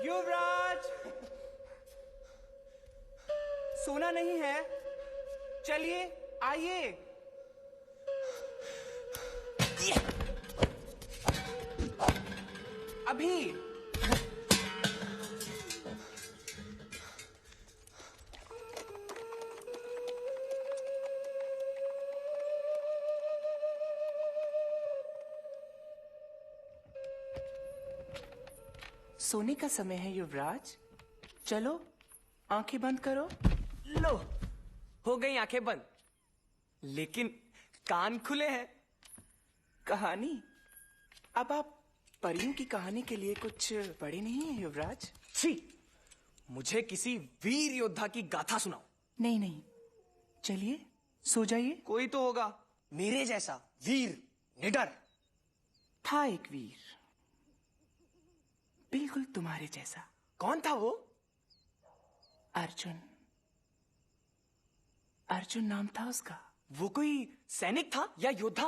युवराज, सोना नहीं है, चलिए आइए। अभी सोने का समय है युवराज, चलो आंखें बंद करो। लो, हो गई आंखें बंद, लेकिन कान खुले हैं। कहानी? अब आप परियों की कहानी के लिए कुछ पढ़े नहीं है युवराज? छी, मुझे किसी वीर योद्धा की गाथा सुनाओ। नहीं नहीं, चलिए सो जाइए। कोई तो होगा मेरे जैसा वीर निडर। था एक वीर, बिल्कुल तुम्हारे जैसा। कौन था वो? अर्जुन। अर्जुन नाम था उसका। वो कोई सैनिक था या योद्धा?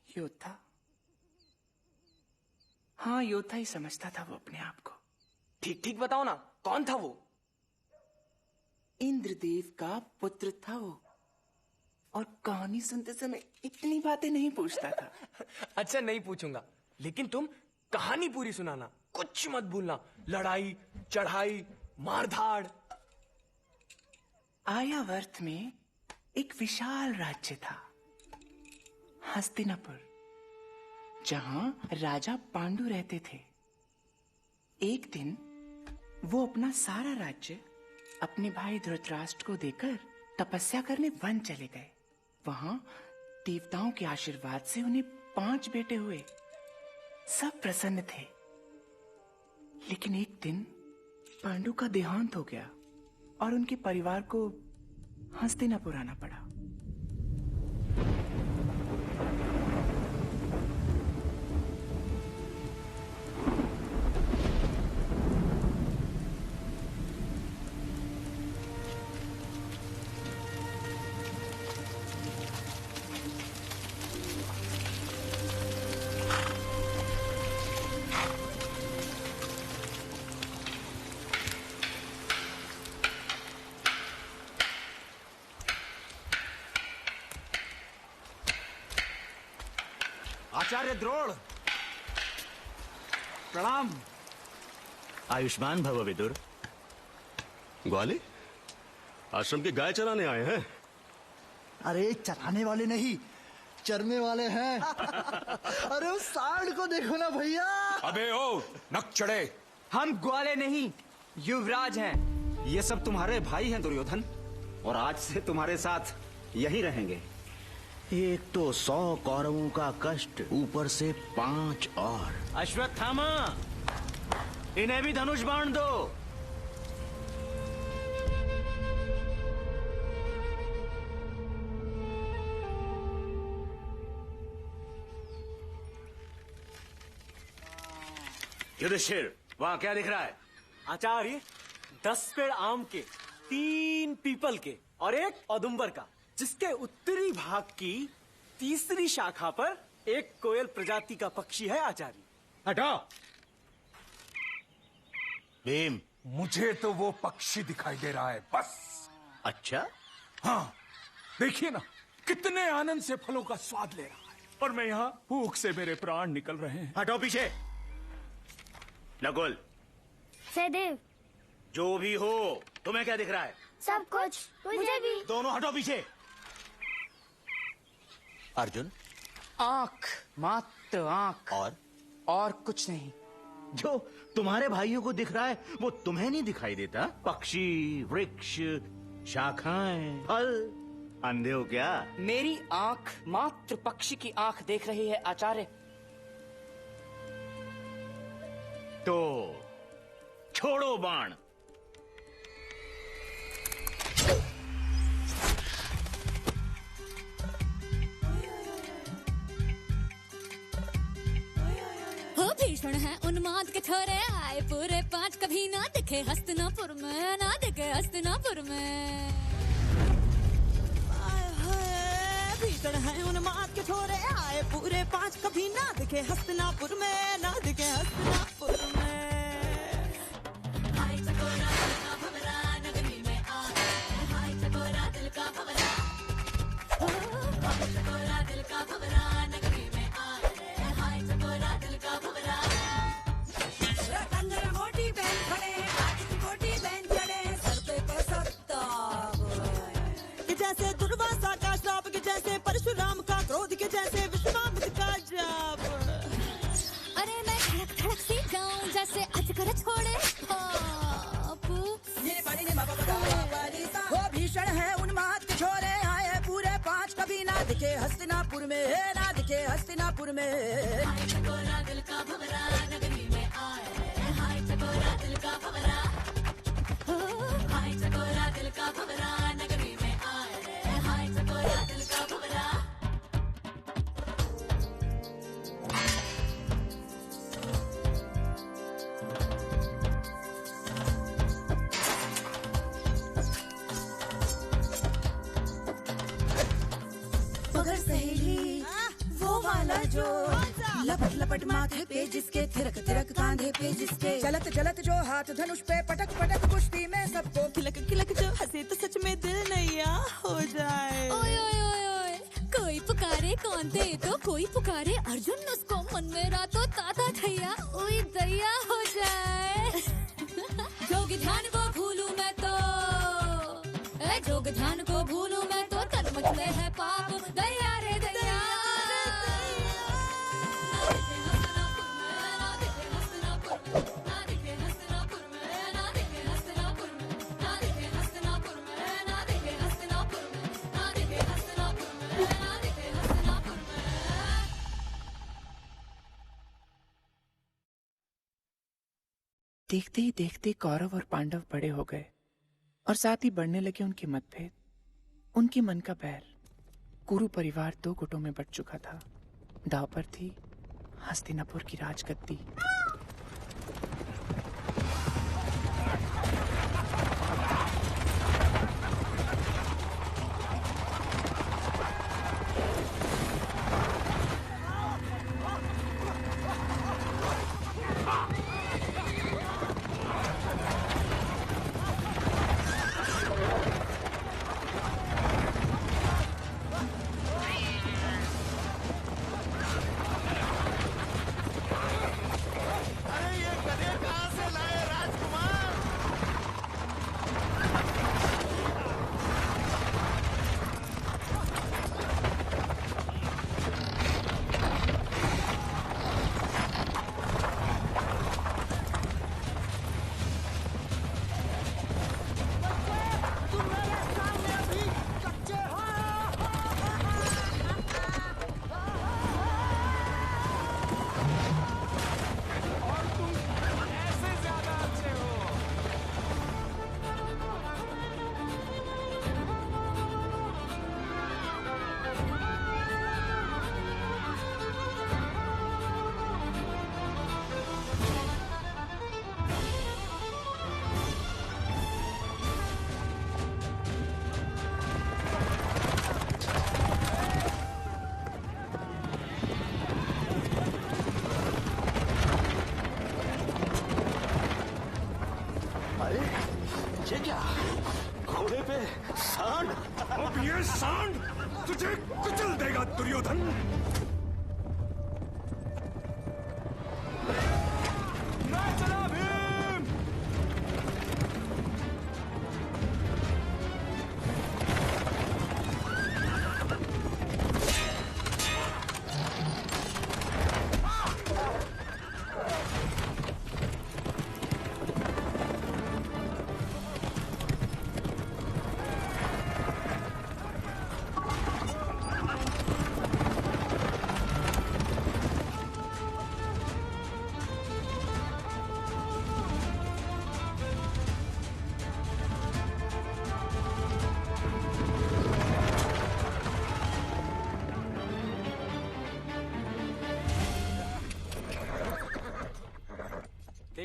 योद्धा। हाँ, योद्धा ही समझता था वो अपने आप को। ठीक ठीक बताओ ना, कौन था वो? इंद्रदेव का पुत्र था वो, और कहानी सुनते समय इतनी बातें नहीं पूछता था। अच्छा, नहीं पूछूंगा, लेकिन तुम कहानी पूरी सुनाना, कुछ मत भूलना। लड़ाई चढ़ाई मारधाड़। आर्यावर्त में एक विशाल राज्य था, हस्तिनापुर, जहां राजा पांडु रहते थे। एक दिन वो अपना सारा राज्य अपने भाई धृतराष्ट्र को देकर तपस्या करने वन चले गए। वहां देवताओं के आशीर्वाद से उन्हें 5 बेटे हुए। सब प्रसन्न थे, लेकिन एक दिन पांडु का देहांत हो गया और उनके परिवार को हस्तिनापुर आना पड़ा। आचार्य द्रोण, प्रणाम। आयुष्मान भव विदुर। ग्वाली, आश्रम की गाय चराने आए हैं? अरे चराने वाले नहीं, चरने वाले हैं। अरे उस सांड को देखो ना भैया। अबे ओ नक चढ़े। हम ग्वाले नहीं, युवराज हैं। ये सब तुम्हारे भाई हैं दुर्योधन, और आज से तुम्हारे साथ यही रहेंगे। एक तो 100 कौरवों का कष्ट, ऊपर से 5 और। अश्वत्थामा, इन्हें भी धनुष बाण दो। युधिष्ठिर, वहां क्या दिख रहा है? आचार्य, 10 पेड़ आम के, 3 पीपल के और 1 औदुंबर का, जिसके उत्तरी भाग की तीसरी शाखा पर एक कोयल प्रजाति का पक्षी है आचार्य। हटाओ। भीम। मुझे तो वो पक्षी दिखाई दे रहा है बस। अच्छा? हाँ, देखिए ना, कितने आनंद से फलों का स्वाद ले रहा है, और मैं यहाँ भूख से मेरे प्राण निकल रहे हैं। हटो पीछे। नकुल। सहदेव। जो भी हो, तुम्हें क्या दिख रहा है? सब कुछ। मुझे भी। दोनों हटो पीछे। अर्जुन। आंख मात्र तो आंख और कुछ नहीं। जो तुम्हारे भाइयों को दिख रहा है वो तुम्हें नहीं दिखाई देता? पक्षी, वृक्ष, शाखाएं, फल, अंधे हो क्या? मेरी आंख मात्र पक्षी की आंख देख रही है आचार्य। तो छोड़ो बाण। हो भीषण है उन्माद के छोरे आए पूरे 5 कभी ना दिखे हस्तिनापुर में, ना दिखे हस्तिनापुर में। भीषण है उन्माद के छोरे आए पूरे 5 कभी ना दिखे हस्तिनापुर में, ना दिखे हस्तिनापुर में। हाय चकोरा दिल का भंवरा नगरी में आए, हाय चकोरा दिल का भंवरा, हाय चकोरा दिल का भंवरा नगरी में आए, हाय चकोरा दिल का भंवरा। रतन मोटी बहन खड़े, काटी मोटी बहन चढ़े, सर पे को सत्ता कि जैसे दुर्वासा का श्राप, कि जैसे परशुराम का क्रोध, के जैसे विश्वामित्र का जाप। अरे मैं धड़क धड़क सी जाऊं जैसे अजगर छोड़े पाप। वो भीषण है उन्माद के छोरे आए पूरे 5 कभी ना दिखे हस्तिनापुर में, ना दिखे हस्तिनापुर में। हाय चकोरा दिल का भंवरा नगरी में आए, हाय चकोरा दिल का भंवरा, हाय चकोरा दिल का भंवरा नगरी में आए, हाय चकोरा दिल का भंवरा। मगर सहेली वो वाला जो लपट लपट माथे पे जिसके, थिरक थिरक कांधे पे जिसके, चलत चलत जो हाथ धनुष पे, पटक पटक कुश्ती में सबको खिलक खिलक जो हंसे तो सच में दिल नैया हो जाए। ओए ओए ओए ओए, कोई पुकारे कौन दे तो कोई पुकारे अर्जुन, उसको मन मेरा तो ताता थैया ओए दैया हो जाए। जोग ध्यान को भूलूं मैं तो, जोग ध्यान को भूलूं मैं तो, तन मचले है पाप दैया रे दैया। देखते ही देखते कौरव और पांडव बड़े हो गए और साथ ही बढ़ने लगे उनके मतभेद, उनके मन का बैर। कुरु परिवार 2 गुटों में बट चुका था। दांव पर थी हस्तिनापुर की राजगद्दी। ये क्या? घोड़े पे सांड? अब ये सांड तुझे कुचल देगा दुर्योधन। मैं चला भीम।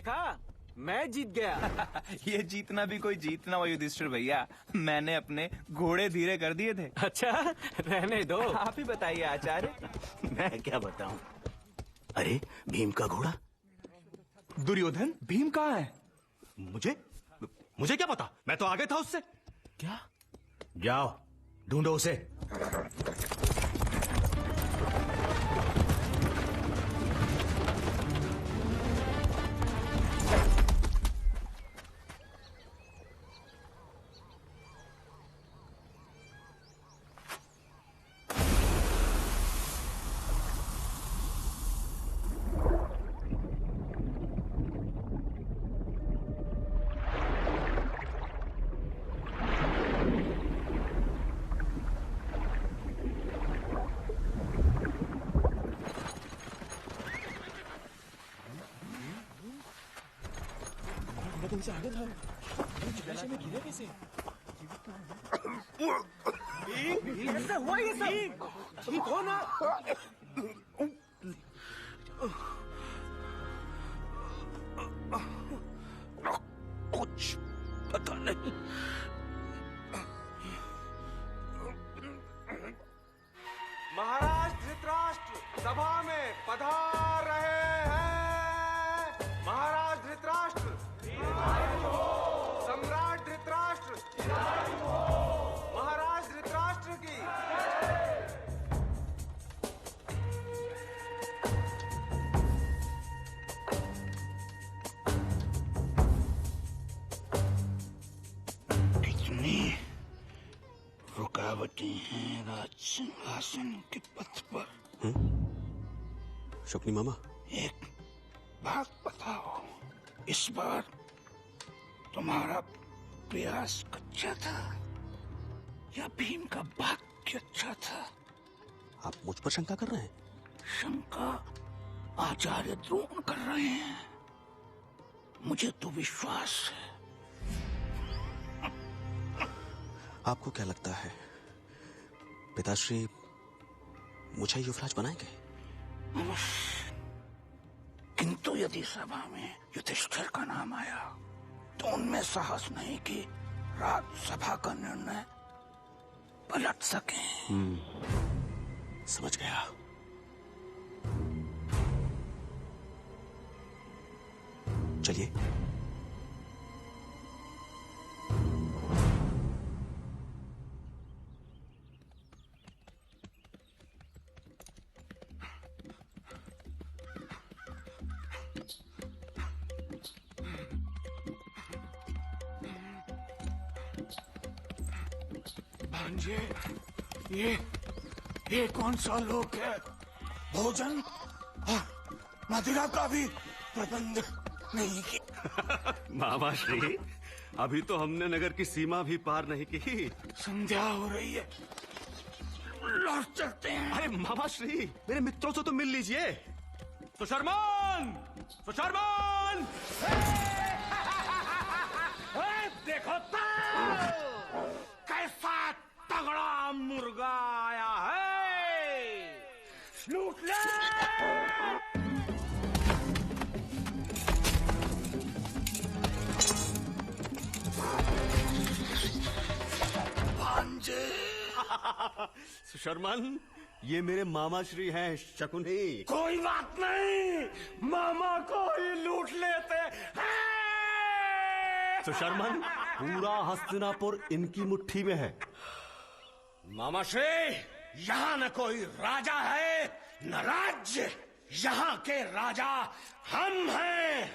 देखा, मैं जीत गया। ये जीतना भी कोई जीतना हुआ युधिष्ठिर भैया, मैंने अपने घोड़े धीरे कर दिए थे। अच्छा, रहने दो। आप ही बताइए आचार्य। मैं क्या बताऊं? अरे भीम का घोड़ा। दुर्योधन, भीम कहाँ है? मुझे क्या पता, मैं तो आगे था उससे। क्या? जाओ ढूंढो उसे। तुमसे आगे था, जलाशय में गिरे कैसे? कैसे हुआ ये सब? ठीक हो ना? कुछ पता नहीं। महाराज धृतराष्ट्र सभा में पधार रहे हैं। महाराज धृतराष्ट्र, सम्राट धृतराष्ट्र, महाराज धृतराष्ट्र की। कितनी रुकावटें हैं राज सिंहासन के पथ पर। शकुनी मामा, एक बात बताओ, इस बार तुम्हारा प्रयास अच्छा था या भीम का भाग्य अच्छा था? आप मुझ पर शंका कर रहे हैं? शंका आचार्य द्रोण कर रहे हैं, मुझे तो विश्वास है। आपको क्या लगता है पिताश्री मुझे युवराज बनाएंगे? अवश्य, किंतु यदि सभा में युधिष्ठिर का नाम आया तो उनमें साहस नहीं कि राज्यसभा का निर्णय पलट सके। समझ गया। चलिए। भांजे, ये कौन सा लोक है? भोजन और मदिरा का भी प्रबंध नहीं किया। मामा श्री, अभी तो हमने नगर की सीमा भी पार नहीं की। संध्या हो रही है, लौट चलते हैं। अरे मामा श्री, मेरे मित्रों से तो मिल लीजिए। सुशर्मान, सुशर्मान! देखो तो कैसा तगड़ा मुर्गा आया है, लूट ले! भांजे। सुशर्मान, ये मेरे मामा श्री हैं, शकुनी। कोई बात नहीं, मामा को ही लूट लेते हैं। सुशर्मान, पूरा हस्तिनापुर इनकी मुट्ठी में है। मामा श्री, यहाँ न कोई राजा है न राज्य, यहाँ के राजा हम हैं,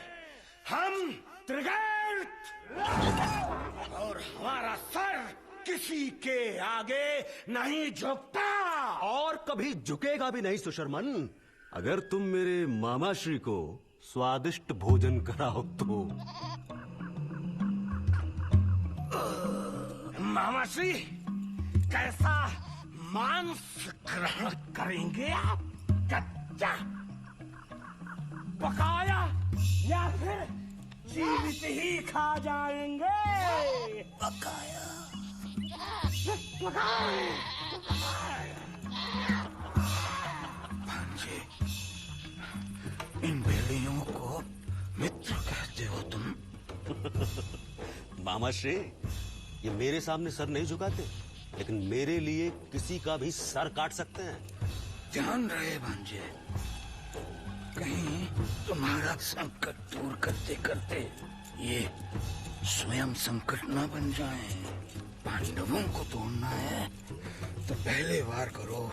हम त्रिगर्त, और हमारा सर किसी के आगे नहीं झुकता और कभी झुकेगा भी नहीं। सुशर्मन, अगर तुम मेरे मामा श्री को स्वादिष्ट भोजन कराओ तो। मामा श्री, कैसा मांस ग्रहण करेंगे आप? कच्चा, पकाया या फिर जीवित ही खा जाएंगे? पकाया। भांजे, इन भेड़ियों को मित्र कह करते हो तुम? मामा श्री, ये मेरे सामने सर नहीं झुकाते, लेकिन मेरे लिए किसी का भी सर काट सकते हैं। ध्यान रहे भांजे, कहीं तुम्हारा संकट दूर करते करते ये स्वयं संकट न बन जाए। पांडवों को तोड़ना है तो पहले वार करो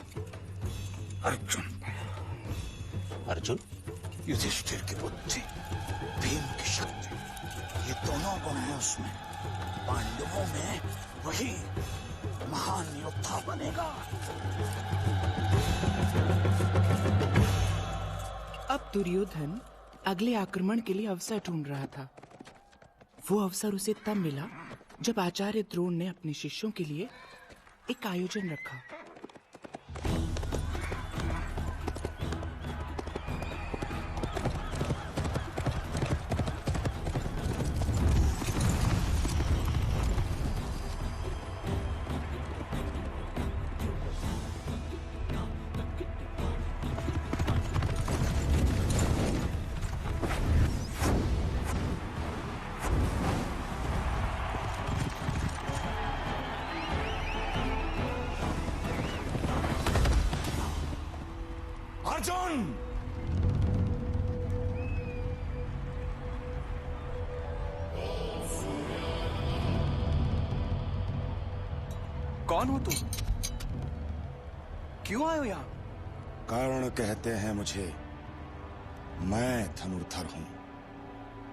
अर्जुन पर। अर्जुन? युधिष्ठिर की बुद्धि, भीम की शक्ति, ये दोनों गुण हैं उसमें। पांडवों में वही महान योद्धा बनेगा। अब दुर्योधन अगले आक्रमण के लिए अवसर ढूंढ रहा था। वो अवसर उसे तब मिला जब आचार्य द्रोण ने अपने शिष्यों के लिए एक आयोजन रखा। अर्जुन! कौन हो तुम? क्यों आए हो यहाँ? कारण कहते हैं मुझे, मैं धनुर्धर हूँ।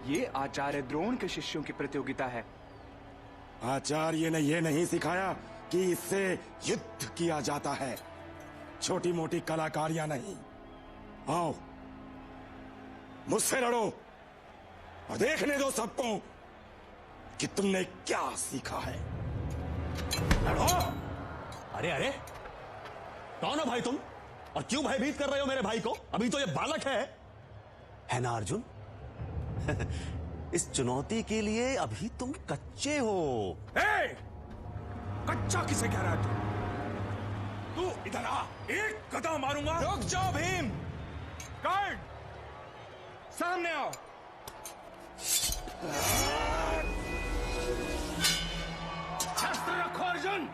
ये आचार्य द्रोण के शिष्यों की प्रतियोगिता है। आचार्य ने यह नहीं सिखाया कि इससे युद्ध किया जाता है, छोटी मोटी कलाकारियां नहीं। आओ मुझसे लड़ो और देखने दो सबको कि तुमने क्या सीखा है। लड़ो! अरे अरे, कौन हो भाई तुम? और क्यों भयभीत कर रहे हो मेरे भाई को? अभी तो ये बालक है ना अर्जुन? इस चुनौती के लिए अभी तुम कच्चे हो। कच्चा किसे कह रहा है तू इधर आ, एक कदम मारूंगा। रुक जाओ भीम! गार्ड, सामने आओ। शस्त्र रखो अर्जुन!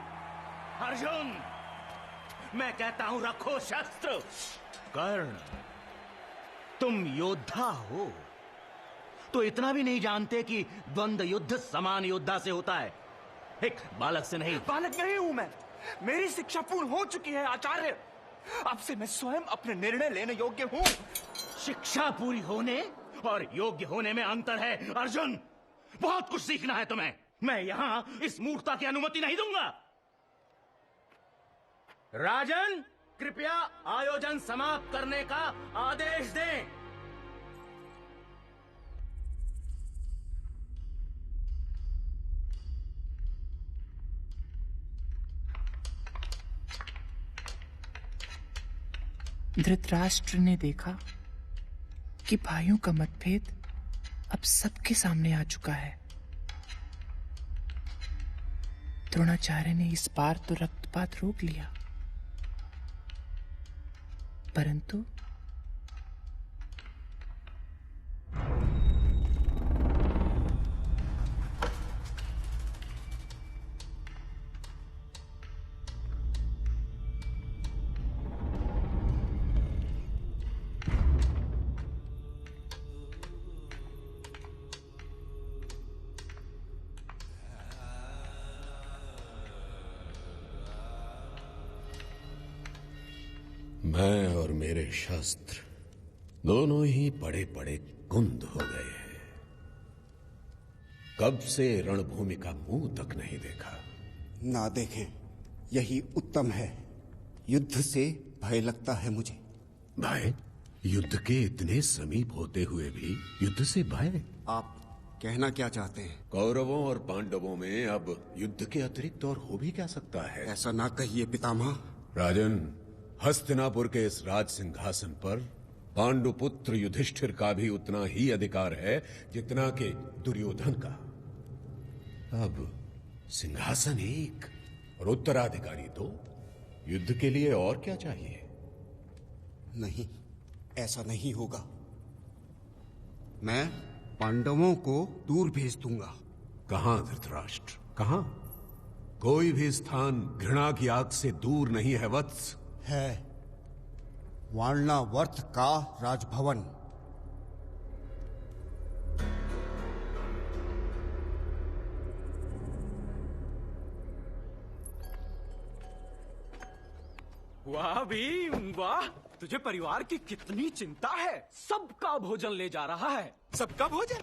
अर्जुन, मैं कहता हूं रखो शस्त्र। कर्ण, तुम योद्धा हो तो इतना भी नहीं जानते कि द्वंद्व युद्ध समान योद्धा से होता है, एक बालक से नहीं। बालक नहीं हूं मैं, मेरी शिक्षा पूर्ण हो चुकी है आचार्य। अब से मैं स्वयं अपने निर्णय लेने योग्य हूं। शिक्षा पूरी होने और योग्य होने में अंतर है अर्जुन। बहुत कुछ सीखना है तुम्हें। मैं यहां इस मूर्खता की अनुमति नहीं दूंगा। राजन, कृपया आयोजन समाप्त करने का आदेश दें। धृतराष्ट्र ने देखा कि भाइयों का मतभेद अब सबके सामने आ चुका है। द्रोणाचार्य ने इस बार तो रक्तपात रोक लिया, परंतु मैं और मेरे शस्त्र दोनों ही बड़े बड़े कुंद हो गए हैं। कब से रणभूमि का मुंह तक नहीं देखा। ना देखें, यही उत्तम है। युद्ध से भय लगता है मुझे। भय? युद्ध के इतने समीप होते हुए भी युद्ध से भय? आप कहना क्या चाहते हैं? कौरवों और पांडवों में अब युद्ध के अतिरिक्त और हो भी क्या सकता है? ऐसा ना कहिए पितामह। राजन, हस्तिनापुर के इस राज सिंहासन पर पांडुपुत्र युधिष्ठिर का भी उतना ही अधिकार है जितना कि दुर्योधन का। अब सिंहासन एक और उत्तराधिकारी दो। युद्ध के लिए और क्या चाहिए? नहीं, ऐसा नहीं होगा। मैं पांडवों को दूर भेज दूंगा। कहां धृतराष्ट्र, कहां? कोई भी स्थान घृणा की आग से दूर नहीं है वत्स। है वारणावर्त का राजभवन। वाह भीम वाह, तुझे परिवार की कितनी चिंता है। सबका भोजन ले जा रहा है। सबका भोजन?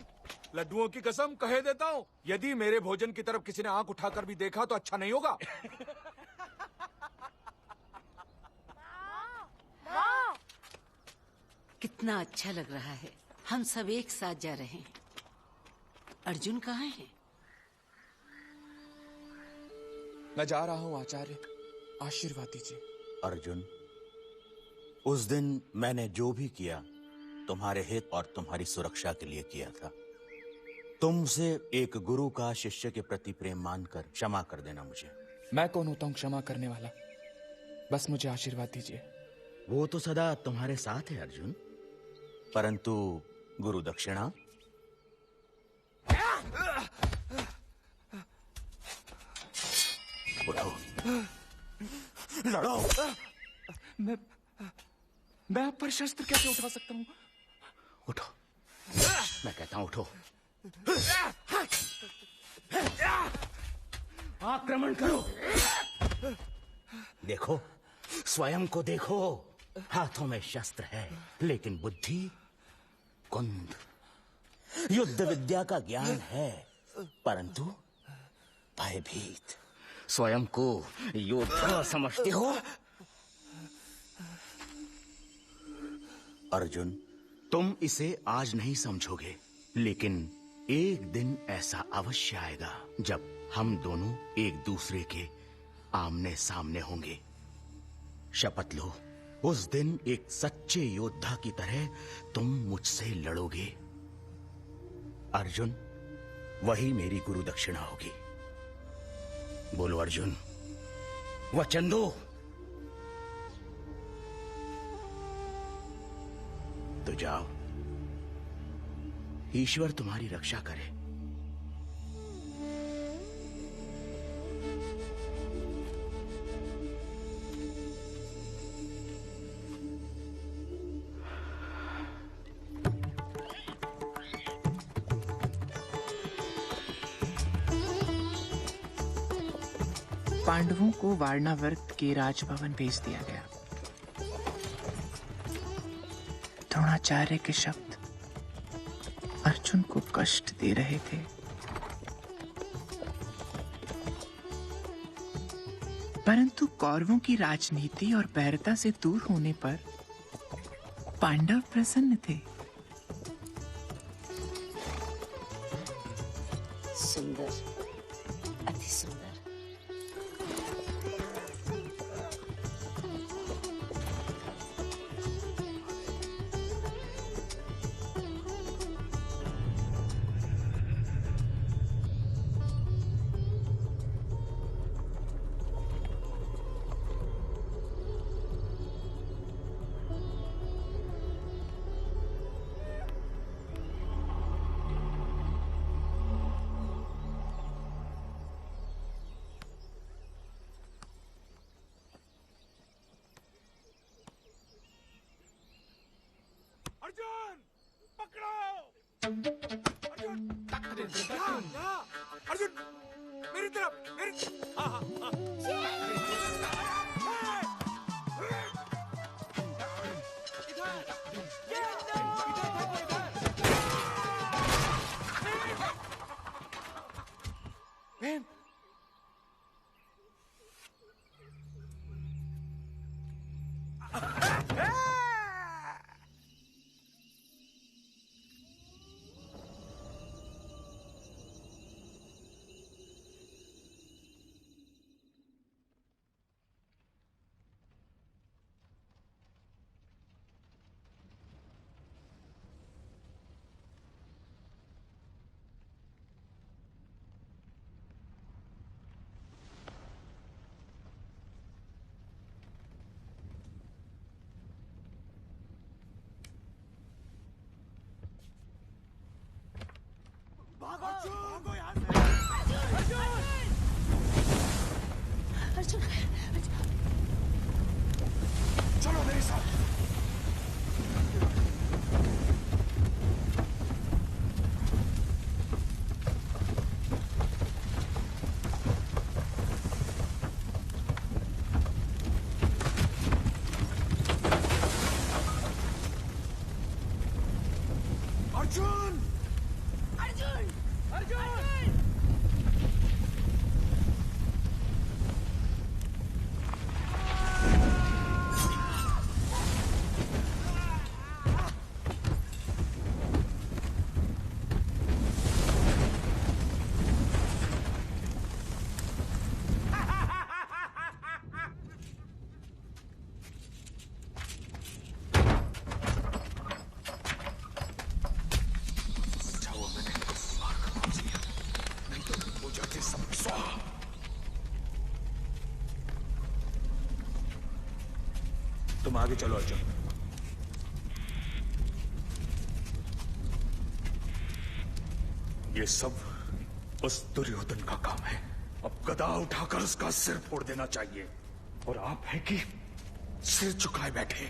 लड्डुओं की कसम कहे देता हूँ, यदि मेरे भोजन की तरफ किसी ने आंख उठाकर भी देखा तो अच्छा नहीं होगा। कितना अच्छा लग रहा है, हम सब एक साथ जा रहे हैं। अर्जुन कहाँ है? मैं जा रहा हूँ आचार्य, आशीर्वाद दीजिए। अर्जुन, उस दिन मैंने जो भी किया तुम्हारे हित और तुम्हारी सुरक्षा के लिए किया था। तुमसे एक गुरु का शिष्य के प्रति प्रेम मानकर क्षमा कर देना मुझे। मैं कौन होता हूँ क्षमा करने वाला? बस मुझे आशीर्वाद दीजिए। वो तो सदा तुम्हारे साथ है अर्जुन, परंतु गुरु दक्षिणा? उठो, लड़ो। मैं आप पर शस्त्र कैसे उठा सकता हूँ? उठो, मैं कहता हूं उठो। आक्रमण करो। देखो, स्वयं को देखो। हाथों में शस्त्र है लेकिन बुद्धि कुंद। युद्ध विद्या का ज्ञान है परंतु भयभीत। स्वयं को योद्धा समझते हो? अर्जुन, तुम इसे आज नहीं समझोगे, लेकिन एक दिन ऐसा अवश्य आएगा जब हम दोनों एक दूसरे के आमने सामने होंगे। शपथ लो, उस दिन एक सच्चे योद्धा की तरह तुम मुझसे लड़ोगे। अर्जुन, वही मेरी गुरु दक्षिणा होगी। बोलो अर्जुन, वचन दो। तो जाओ, ईश्वर तुम्हारी रक्षा करे। पांडवों को वारणावर्त के राजभवन भेज दिया गया। द्रोणाचार्य के शब्द अर्जुन को कष्ट दे रहे थे। परंतु कौरवों की राजनीति और बैरता से दूर होने पर पांडव प्रसन्न थे। सुंदर, अति सुंदर। अर्जुन, मेरी तरफ, हाँ हाँ हाँ। बहन, चलो मेरे साथ। अर्जुन! अर्जुन! अर्जुन! तुम आगे चलो अर्जुन। ये सब उस दुर्योधन का काम है। अब गदा उठाकर उसका सिर फोड़ देना चाहिए। और आप है कि सिर झुकाए बैठे।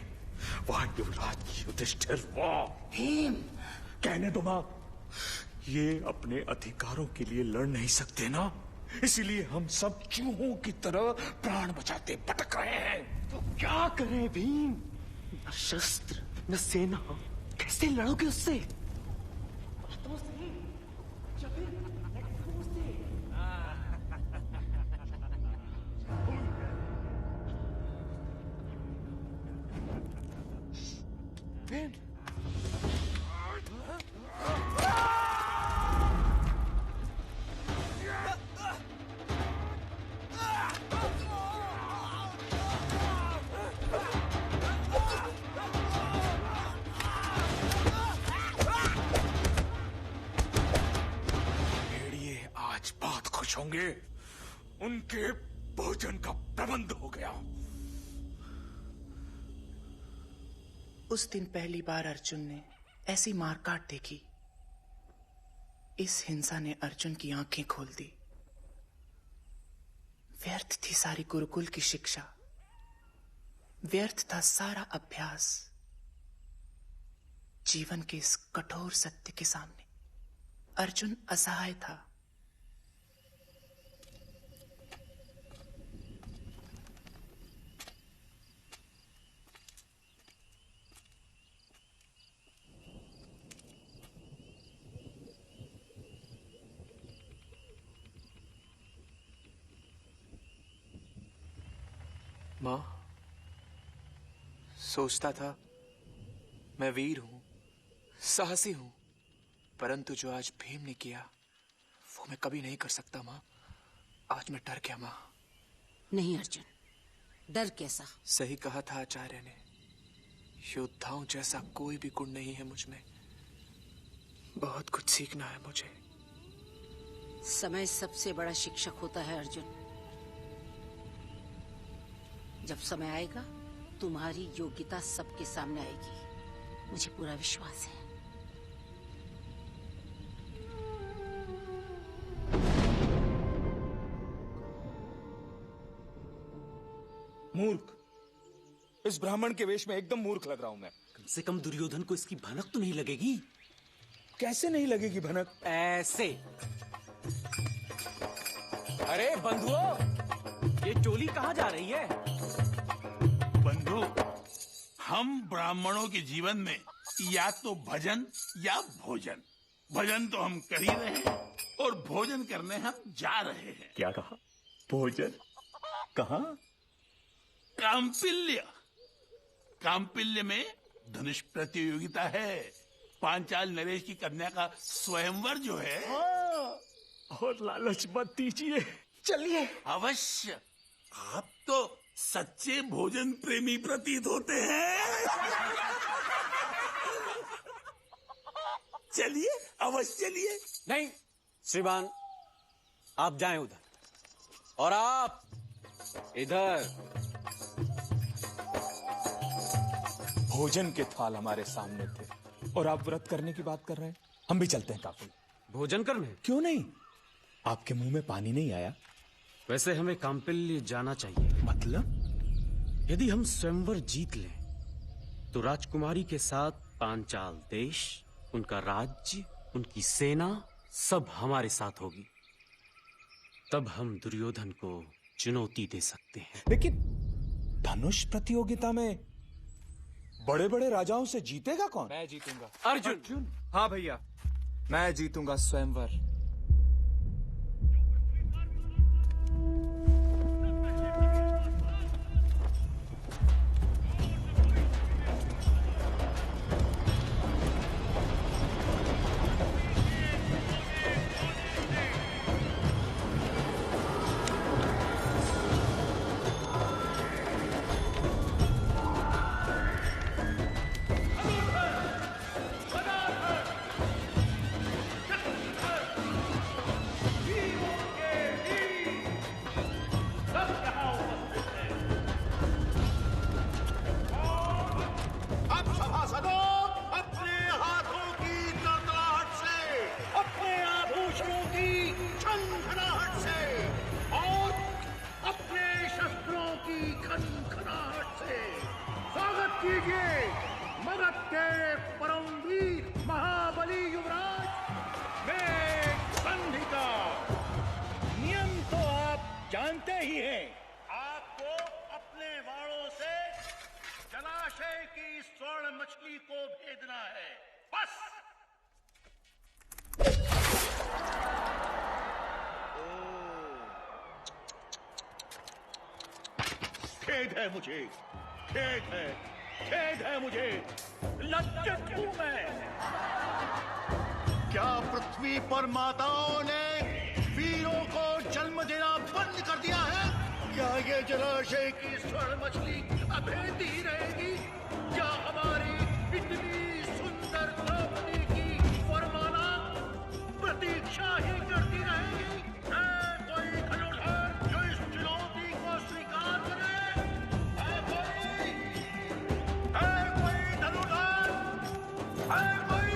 वह युवराज युधिष्ठिर, वाह भीम, कहने दो मां, ये अपने अधिकारों के लिए लड़ नहीं सकते ना, इसीलिए हम सब चूहों की तरह प्राण बचाते भटक रहे हैं। तो क्या करें भीम? न शस्त्र न सेना, कैसे लड़ोगे उससे? होंगे, उनके भोजन का प्रबंध हो गया। उस दिन पहली बार अर्जुन ने ऐसी मारकाट देखी। इस हिंसा ने अर्जुन की आंखें खोल दी। व्यर्थ थी सारी गुरुकुल की शिक्षा, व्यर्थ था सारा अभ्यास। जीवन के इस कठोर सत्य के सामने अर्जुन असहाय था। मां, सोचता था मैं वीर हूं, साहसी हूं, परंतु जो आज भीम ने किया वो मैं कभी नहीं कर सकता मां। आज मैं डर गया मां। नहीं अर्जुन, डर कैसा? सही कहा था आचार्य ने, योद्धाओं जैसा कोई भी गुण नहीं है मुझ में। बहुत कुछ सीखना है मुझे। समय सबसे बड़ा शिक्षक होता है अर्जुन। जब समय आएगा तुम्हारी योग्यता सबके सामने आएगी, मुझे पूरा विश्वास है। मूर्ख, इस ब्राह्मण के वेश में एकदम मूर्ख लग रहा हूं मैं। कम से कम दुर्योधन को इसकी भनक तो नहीं लगेगी। कैसे नहीं लगेगी भनक? ऐसे। अरे बंधुओं, ये टोली कहाँ जा रही है? बंधु, हम ब्राह्मणों के जीवन में या तो भजन या भोजन। भजन तो हम कर ही रहे हैं और भोजन करने हम जा रहे हैं। क्या कहा? भोजन? कहाँ? काम्पिल्य। काम्पिल्य में धनुष प्रतियोगिता है। पांचाल नरेश की कन्या का स्वयंवर जो है। और लालच मत दीजिए, चलिए। अवश्य। आप तो सच्चे भोजन प्रेमी प्रतीत होते हैं। चलिए, अवश्य चलिए। नहीं श्रीमान, आप जाएं उधर और आप इधर। भोजन के थाल हमारे सामने थे और आप व्रत करने की बात कर रहे हैं। हम भी चलते हैं काफी। भोजन करने? क्यों नहीं? आपके मुंह में पानी नहीं आया? वैसे हमें कांपिल्य जाना चाहिए। मतलब? यदि हम स्वयंवर जीत लें तो राजकुमारी के साथ पांचाल देश, उनका राज्य, उनकी सेना सब हमारे साथ होगी। तब हम दुर्योधन को चुनौती दे सकते हैं। लेकिन धनुष प्रतियोगिता में बड़े बड़े राजाओं से जीतेगा कौन? मैं जीतूंगा। अर्जुन। हाँ भैया, मैं जीतूंगा स्वयंवर। खेद है मुझे, खेद है मुझे, लज्जित हूं मैं। क्या पृथ्वी पर माताओं ने वीरों को जन्म देना बंद कर दिया है? क्या ये जलाशय की स्वर्ण मछली अभेदी रहेगी? क्या हमारी इतनी सुंदर द्रौपदी की वरमाला प्रतीक्षा ही करती रहेगी? है कोई धनुर्धर जो इस चुनौती को स्वीकार करे? है कोई धनुर्धर? है कोई?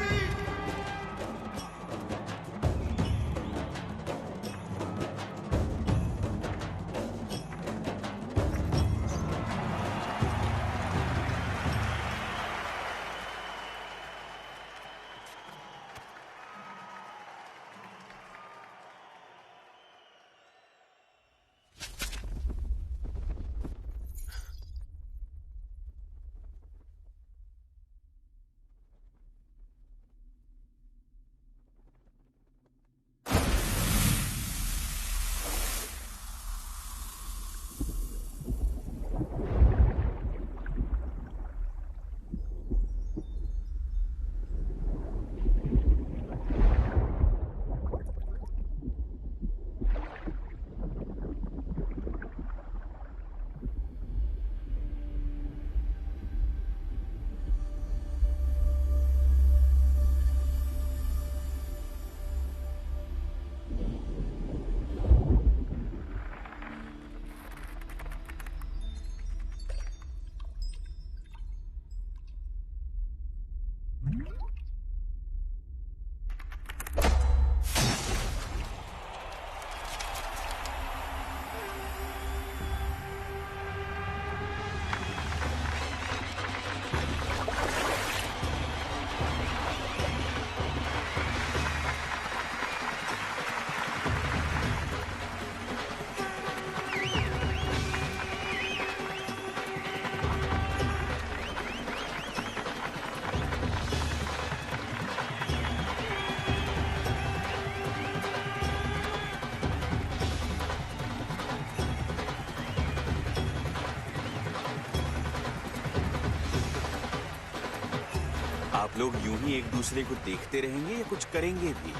आप लोग यूं ही एक दूसरे को देखते रहेंगे या कुछ करेंगे भी?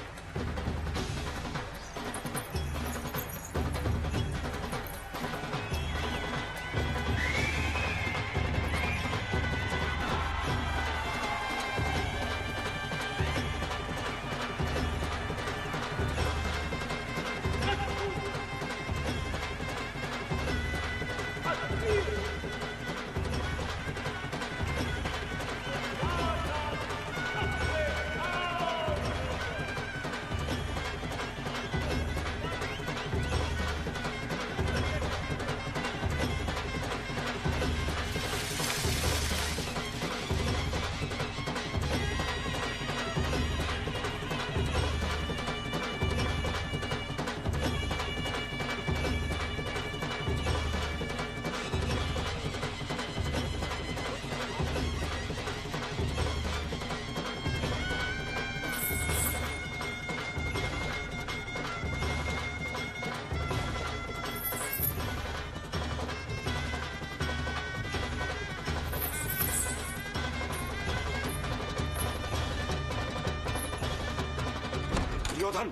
दुर्योधन,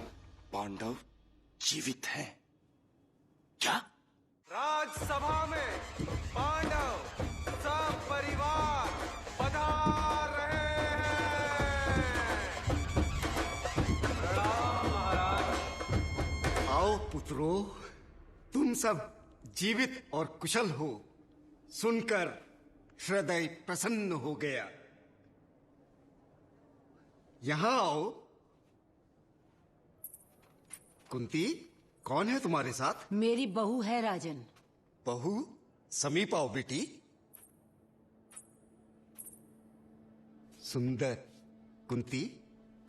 पांडव जीवित हैं क्या? राजसभा में पांडव सब परिवार पधार रहे हैं। प्रणाम महाराज। आओ पुत्रों, तुम सब जीवित और कुशल हो, सुनकर हृदय प्रसन्न हो गया। यहां आओ। कुंती, कौन है तुम्हारे साथ? मेरी बहू है राजन। बहू, समीप आओ बेटी। सुंदर। कुंती,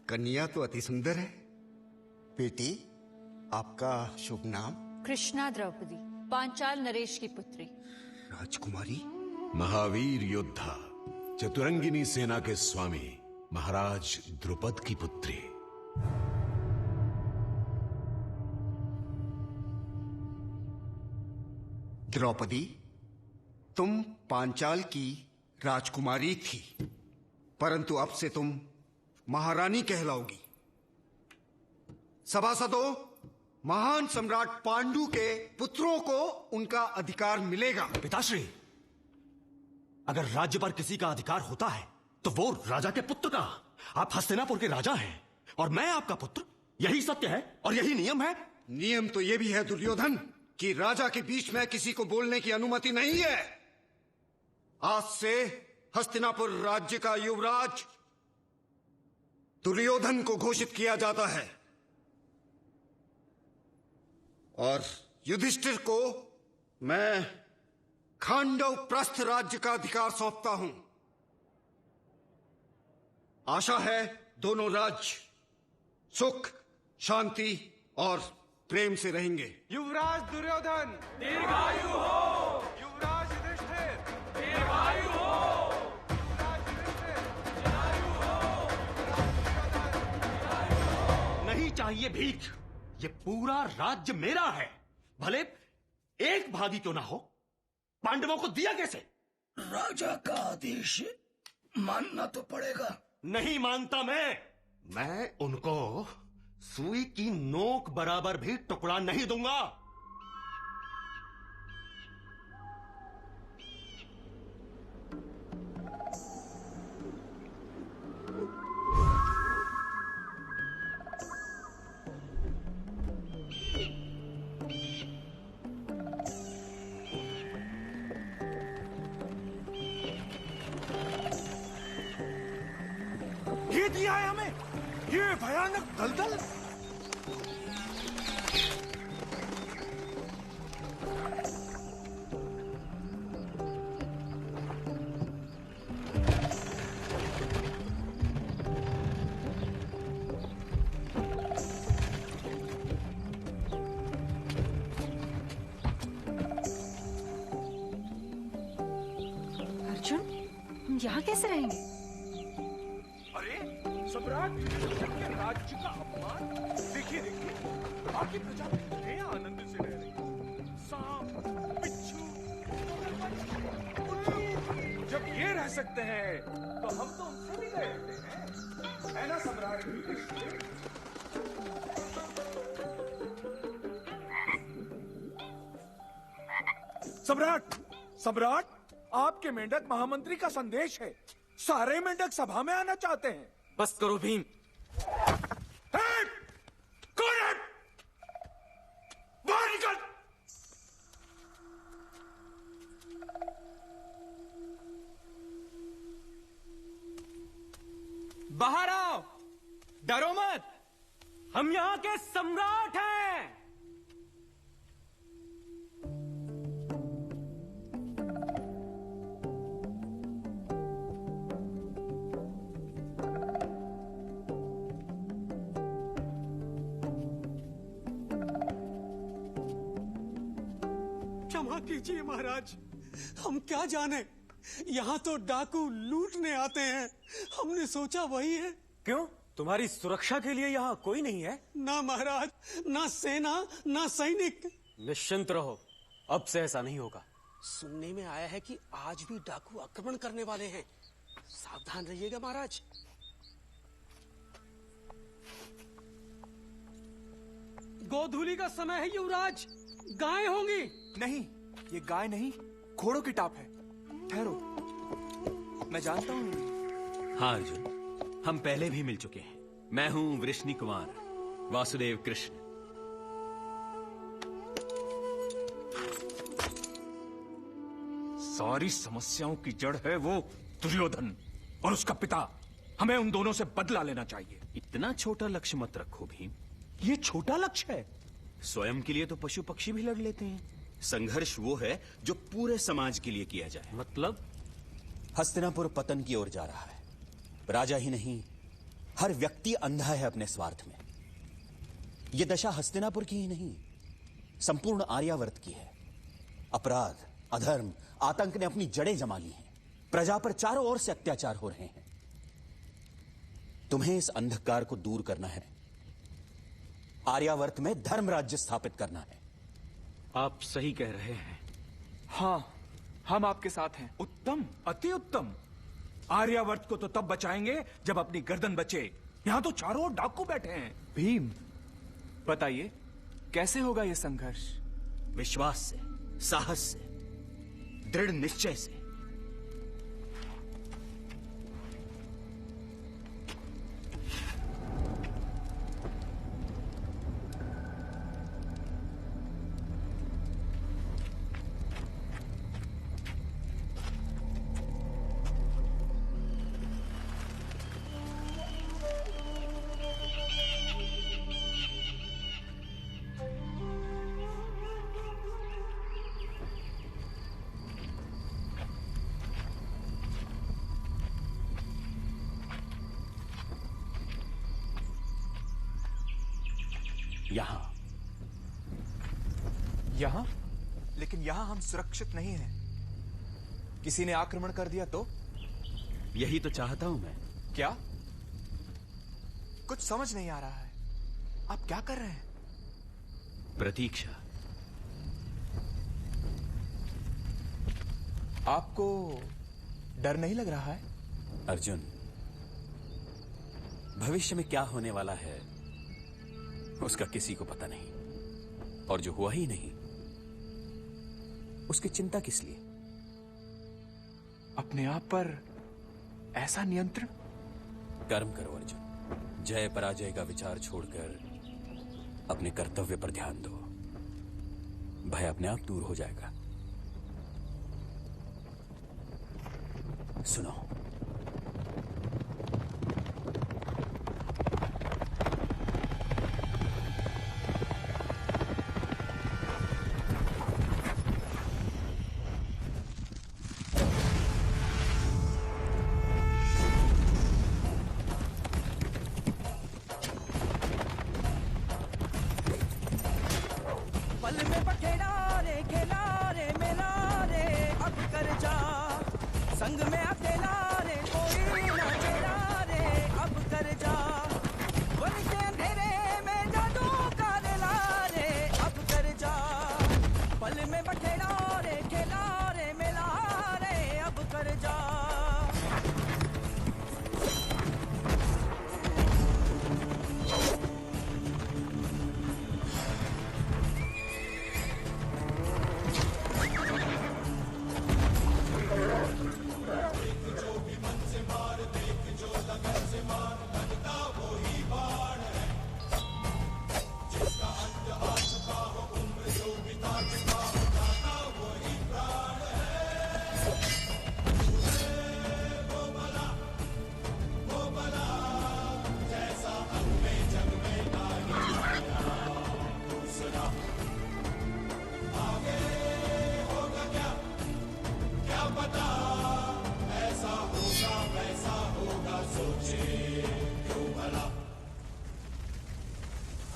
कन्या तो अति सुंदर है। बेटी, आपका शुभ नाम? कृष्णा द्रौपदी, पांचाल नरेश की पुत्री। राजकुमारी? महावीर योद्धा, चतुरंगिनी सेना के स्वामी महाराज द्रुपद की पुत्री। द्रौपदी, तुम पांचाल की राजकुमारी थी, परंतु अब से तुम महारानी कहलाओगी। सभासदों, महान सम्राट पांडु के पुत्रों को उनका अधिकार मिलेगा। पिताश्री, अगर राज्य पर किसी का अधिकार होता है तो वो राजा के पुत्र का। आप हस्तिनापुर के राजा हैं और मैं आपका पुत्र। यही सत्य है और यही नियम है। नियम तो ये भी है दुर्योधन कि राजा के बीच में किसी को बोलने की अनुमति नहीं है। आज से हस्तिनापुर राज्य का युवराज दुर्योधन को घोषित किया जाता है और युधिष्ठिर को मैं खांडव प्रस्थ राज्य का अधिकार सौंपता हूं। आशा है दोनों राज्य सुख, शांति और प्रेम से रहेंगे। युवराज दुर्योधन दीर्घायु हो। युवराज युधिष्ठिर दीर्घायु हो। युवराज युधिष्ठिर दीर्घायु हो। नहीं चाहिए भीख। ये पूरा राज्य मेरा है, भले एक भागी क्यों ना हो। पांडवों को दिया कैसे? राजा का आदेश मानना तो पड़ेगा। नहीं मानता मैं उनको सुई की नोक बराबर भी टुकड़ा नहीं दूंगा। ये दिया है हमें ये भयानक दलदल। अर्जुन, हम यहाँ कैसे रहेंगे? सम्राट के राज्य का अपमान। देखिए देखिए, बाकी प्रजा कितने आनंद से रह रही है। सांप, बिच्छू, उल्लू, जब ये रह सकते हैं तो हम तो उनसे भी रह रहे हैं, है ना सम्राट? सम्राट, सम्राट, आपके मेंढक महामंत्री का संदेश है। सारे मेंढक सभा में आना चाहते हैं। बस करो भीम। कौन है? बाहर निकल। बाहर आओ, डरो मत, हम यहाँ के सम्राट हैं। क्षमा कीजिए महाराज, हम क्या जाने, यहाँ तो डाकू लूटने आते हैं। हमने सोचा वही है। क्यों, तुम्हारी सुरक्षा के लिए यहाँ कोई नहीं है? ना महाराज, ना सेना, ना सैनिक। निश्चिंत रहो, अब से ऐसा नहीं होगा। सुनने में आया है कि आज भी डाकू आक्रमण करने वाले हैं। सावधान रहिएगा महाराज। गोधूली का समय है युवराज, गाय होंगी। नहीं, ये गाय नहीं, घोड़ों की टाप है। ठहरो, मैं जानता हूँ। हाँ अर्जुन, हम पहले भी मिल चुके हैं। मैं हूं वृष्णि कुमार, वासुदेव कृष्ण। सारी समस्याओं की जड़ है वो दुर्योधन और उसका पिता। हमें उन दोनों से बदला लेना चाहिए। इतना छोटा लक्ष्य मत रखो भीम। ये छोटा लक्ष्य है? स्वयं के लिए तो पशु पक्षी भी लड़ लेते हैं। संघर्ष वो है जो पूरे समाज के लिए किया जाए। मतलब? हस्तिनापुर पतन की ओर जा रहा है। राजा ही नहीं, हर व्यक्ति अंधा है अपने स्वार्थ में। यह दशा हस्तिनापुर की ही नहीं, संपूर्ण आर्यावर्त की है। अपराध, अधर्म, आतंक ने अपनी जड़ें जमा ली हैं। प्रजा पर चारों ओर से अत्याचार हो रहे हैं। तुम्हें इस अंधकार को दूर करना है। आर्यावर्त में धर्म राज्य स्थापित करना है। आप सही कह रहे हैं। हाँ, हम आपके साथ हैं। उत्तम, अति उत्तम। आर्यावर्त को तो तब बचाएंगे जब अपनी गर्दन बचे। यहां तो चारों ओर डाकू बैठे हैं। भीम, बताइए कैसे होगा यह संघर्ष? विश्वास से, साहस से, दृढ़ निश्चय से। यहां? लेकिन यहां हम सुरक्षित नहीं हैं। किसी ने आक्रमण कर दिया तो? यही तो चाहता हूं मैं। क्या? कुछ समझ नहीं आ रहा है। आप क्या कर रहे हैं? प्रतीक्षा। आपको डर नहीं लग रहा है? अर्जुन, भविष्य में क्या होने वाला है उसका किसी को पता नहीं, और जो हुआ ही नहीं उसकी चिंता किस लिए? अपने आप पर ऐसा नियंत्रण? कर्म करो अर्जुन। जय पराजय का विचार छोड़कर अपने कर्तव्य पर ध्यान दो। भय अपने आप दूर हो जाएगा। सुनो,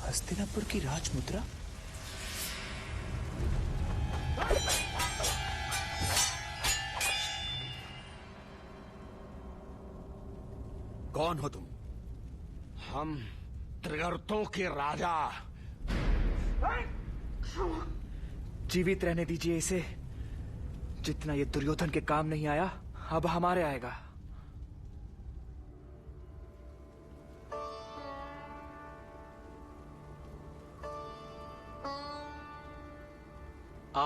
हस्तिनापुर की राजमुद्रा? कौन हो तुम? हम त्रिगर्तों के राजा। जीवित रहने दीजिए इसे। जितना ये दुर्योधन के काम नहीं आया, अब हमारे आएगा।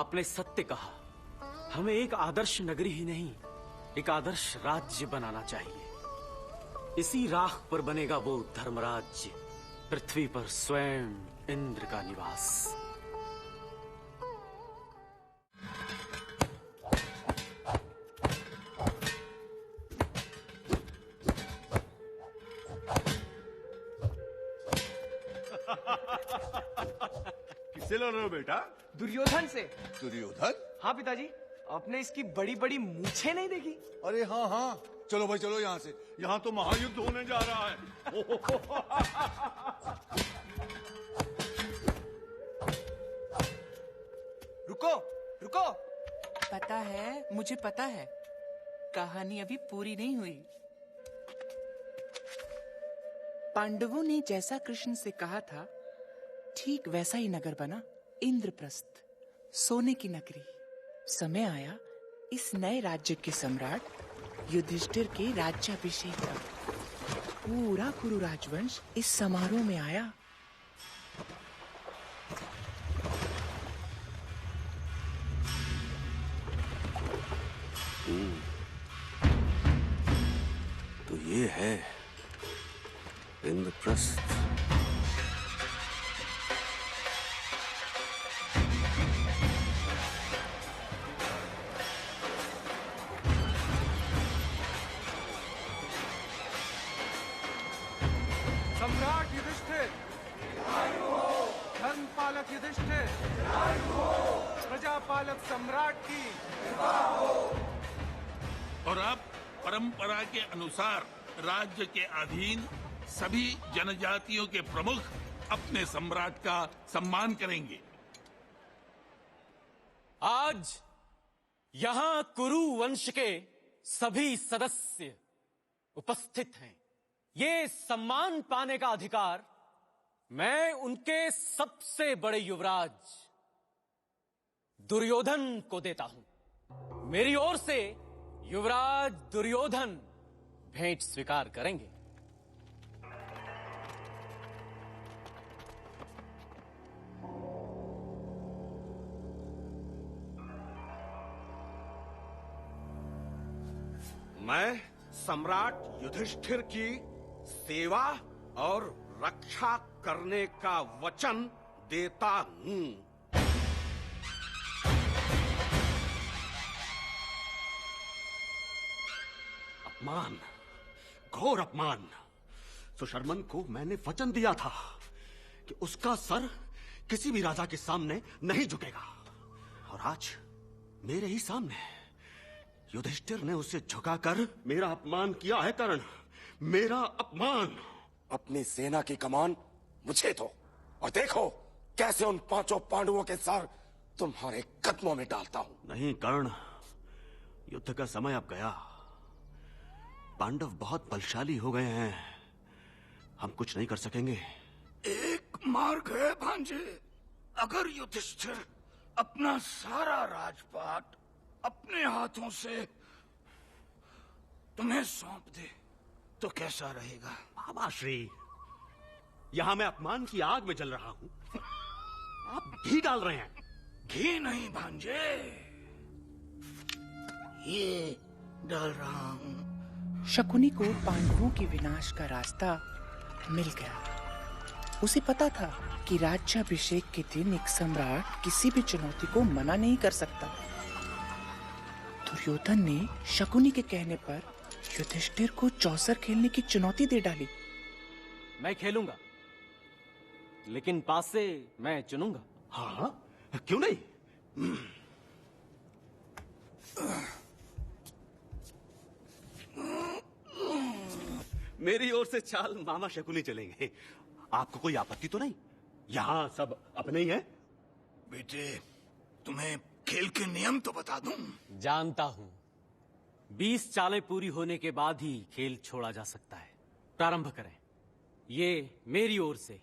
आपने सत्य कहा। हमें एक आदर्श नगरी ही नहीं, एक आदर्श राज्य बनाना चाहिए। इसी राह पर बनेगा वो धर्मराज्य, पृथ्वी पर स्वयं इंद्र का निवास। किससे लड़ रहे हो बेटा? दुर्योधन से। दुर्योधन? हाँ पिताजी, आपने इसकी बड़ी बड़ी मूछें नहीं देखी? अरे हाँ हाँ, चलो भाई चलो यहाँ से, यहाँ तो महायुद्ध होने जा रहा है। रुको रुको। पता है, मुझे पता है, कहानी अभी पूरी नहीं हुई। पांडवों ने जैसा कृष्ण से कहा था, ठीक वैसा ही नगर बना, इंद्रप्रस्थ, सोने की नगरी। समय आया इस नए राज्य के सम्राट युधिष्ठिर के राज्याभिषेक का। पूरा कुरु राजवंश इस समारोह में आया। तो ये है इंद्रप्रस्थ। सम्राट युधिष्ठिर, धर्मपालक युधिष्ठिर, प्रजापालक सम्राट की। और अब परंपरा के अनुसार राज्य के अधीन सभी जनजातियों के प्रमुख अपने सम्राट का सम्मान करेंगे। आज यहाँ कुरु वंश के सभी सदस्य उपस्थित हैं। ये सम्मान पाने का अधिकार मैं उनके सबसे बड़े युवराज दुर्योधन को देता हूं। मेरी ओर से युवराज दुर्योधन भेंट स्वीकार करेंगे। मैं सम्राट युधिष्ठिर की सेवा और रक्षा करने का वचन देता हूं। अपमान, घोर अपमान। सुशर्मन को मैंने वचन दिया था कि उसका सर किसी भी राजा के सामने नहीं झुकेगा, और आज मेरे ही सामने युधिष्ठिर ने उसे झुकाकर मेरा अपमान किया है। कर्ण, मेरा अपमान। अपनी सेना की कमान मुझे दो और देखो कैसे उन पांचों पांडवों के सर तुम्हारे कदमों में डालता हूं। नहीं कर्ण, युद्ध का समय अब गया। पांडव बहुत बलशाली हो गए हैं, हम कुछ नहीं कर सकेंगे। एक मार्ग है भांजे, अगर युधिष्ठिर अपना सारा राजपाट अपने हाथों से तुम्हें सौंप दे तो कैसा रहेगा? बाबा श्री, यहां मैं अपमान की आग में जल रहा हूं, आप घी डाल रहे हैं। घी नहीं भांजे, ये डाल रहा हूं। शकुनी को पांडवों के विनाश का रास्ता मिल गया। उसे पता था कि राज्याभिषेक के दिन एक सम्राट किसी भी चुनौती को मना नहीं कर सकता। दुर्योधन ने शकुनी के कहने पर युधिष्ठिर को चौसर खेलने की चुनौती दे डाली। मैं खेलूंगा, लेकिन पास से मैं चुनूंगा। हाँ, क्यों नहीं? मेरी ओर से चाल मामा शकुनी चलेंगे। आपको कोई आपत्ति तो नहीं? यहाँ सब अपने ही हैं। बेटे, तुम्हें खेल के नियम तो बता दूं। जानता हूं, 20 चालें पूरी होने के बाद ही खेल छोड़ा जा सकता है। प्रारंभ करें। ये मेरी ओर से।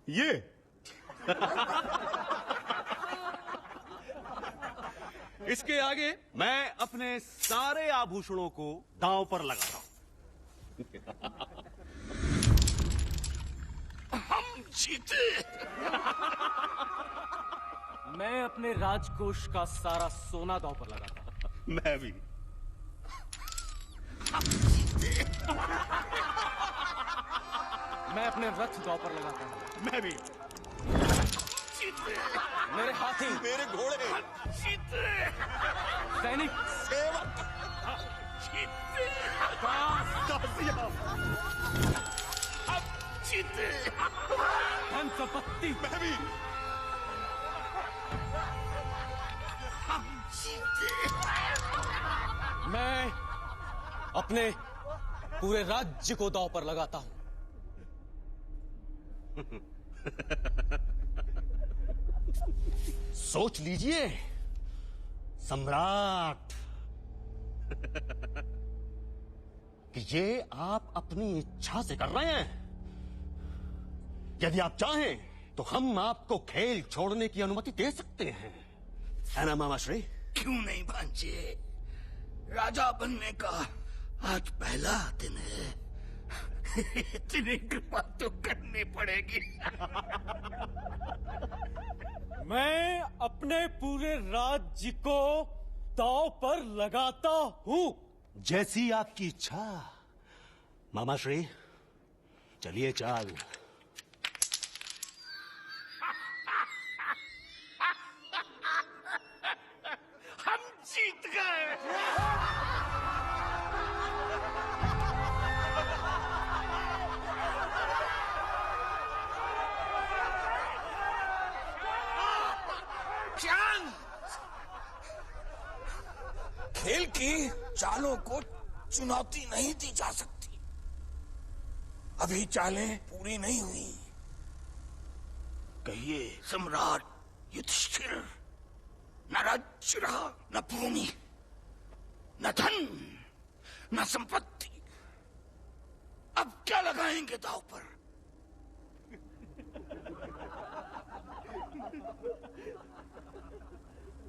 ये इसके आगे मैं अपने सारे आभूषणों को दांव पर लगाता हूं। हम जीते। मैं अपने राजकोष का सारा सोना दांव पर लगाता। मैं भी। मैं अपने रथ दांव पर लगाता हूँ। मैं भी। मेरे हाथी, मेरे घोड़े, सैनिक, सेवक, दासियां, धन संपत्ति, मैं भी। मैं अपने पूरे राज्य को दांव पर लगाता हूं। सोच लीजिए सम्राट कि ये आप अपनी इच्छा से कर रहे हैं। यदि आप चाहें तो हम आपको खेल छोड़ने की अनुमति दे सकते हैं, है ना मामाश्री? क्यों नहीं भांजे, राजा बनने का आज पहला दिन है। इतनी कृपा तो करनी पड़ेगी। मैं अपने पूरे राज्य को दांव पर लगाता हूं। जैसी आपकी इच्छा मामाश्री, चलिए चाल। हम जीत गए। खेल की चालों को चुनौती नहीं दी जा सकती। अभी चालें पूरी नहीं हुई। कहिए सम्राट युधिष्ठिर, न राज्य रहा, न भूमि, न धन, न संपत्ति। अब क्या लगाएंगे दांव पर?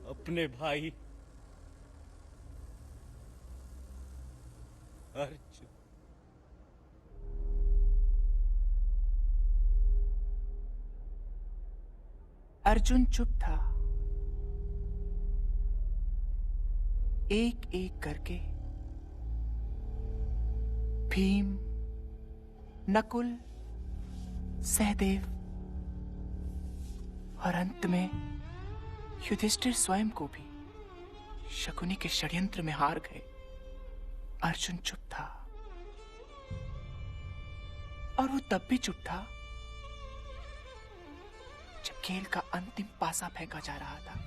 अपने भाई अर्जुन। अर्जुन चुप था। एक एक करके भीम, नकुल, सहदेव और अंत में युधिष्ठिर स्वयं को भी शकुनी के षड्यंत्र में हार गए। अर्जुन चुप था, और वो तब भी चुप था जब खेल का अंतिम पासा फेंका जा रहा था।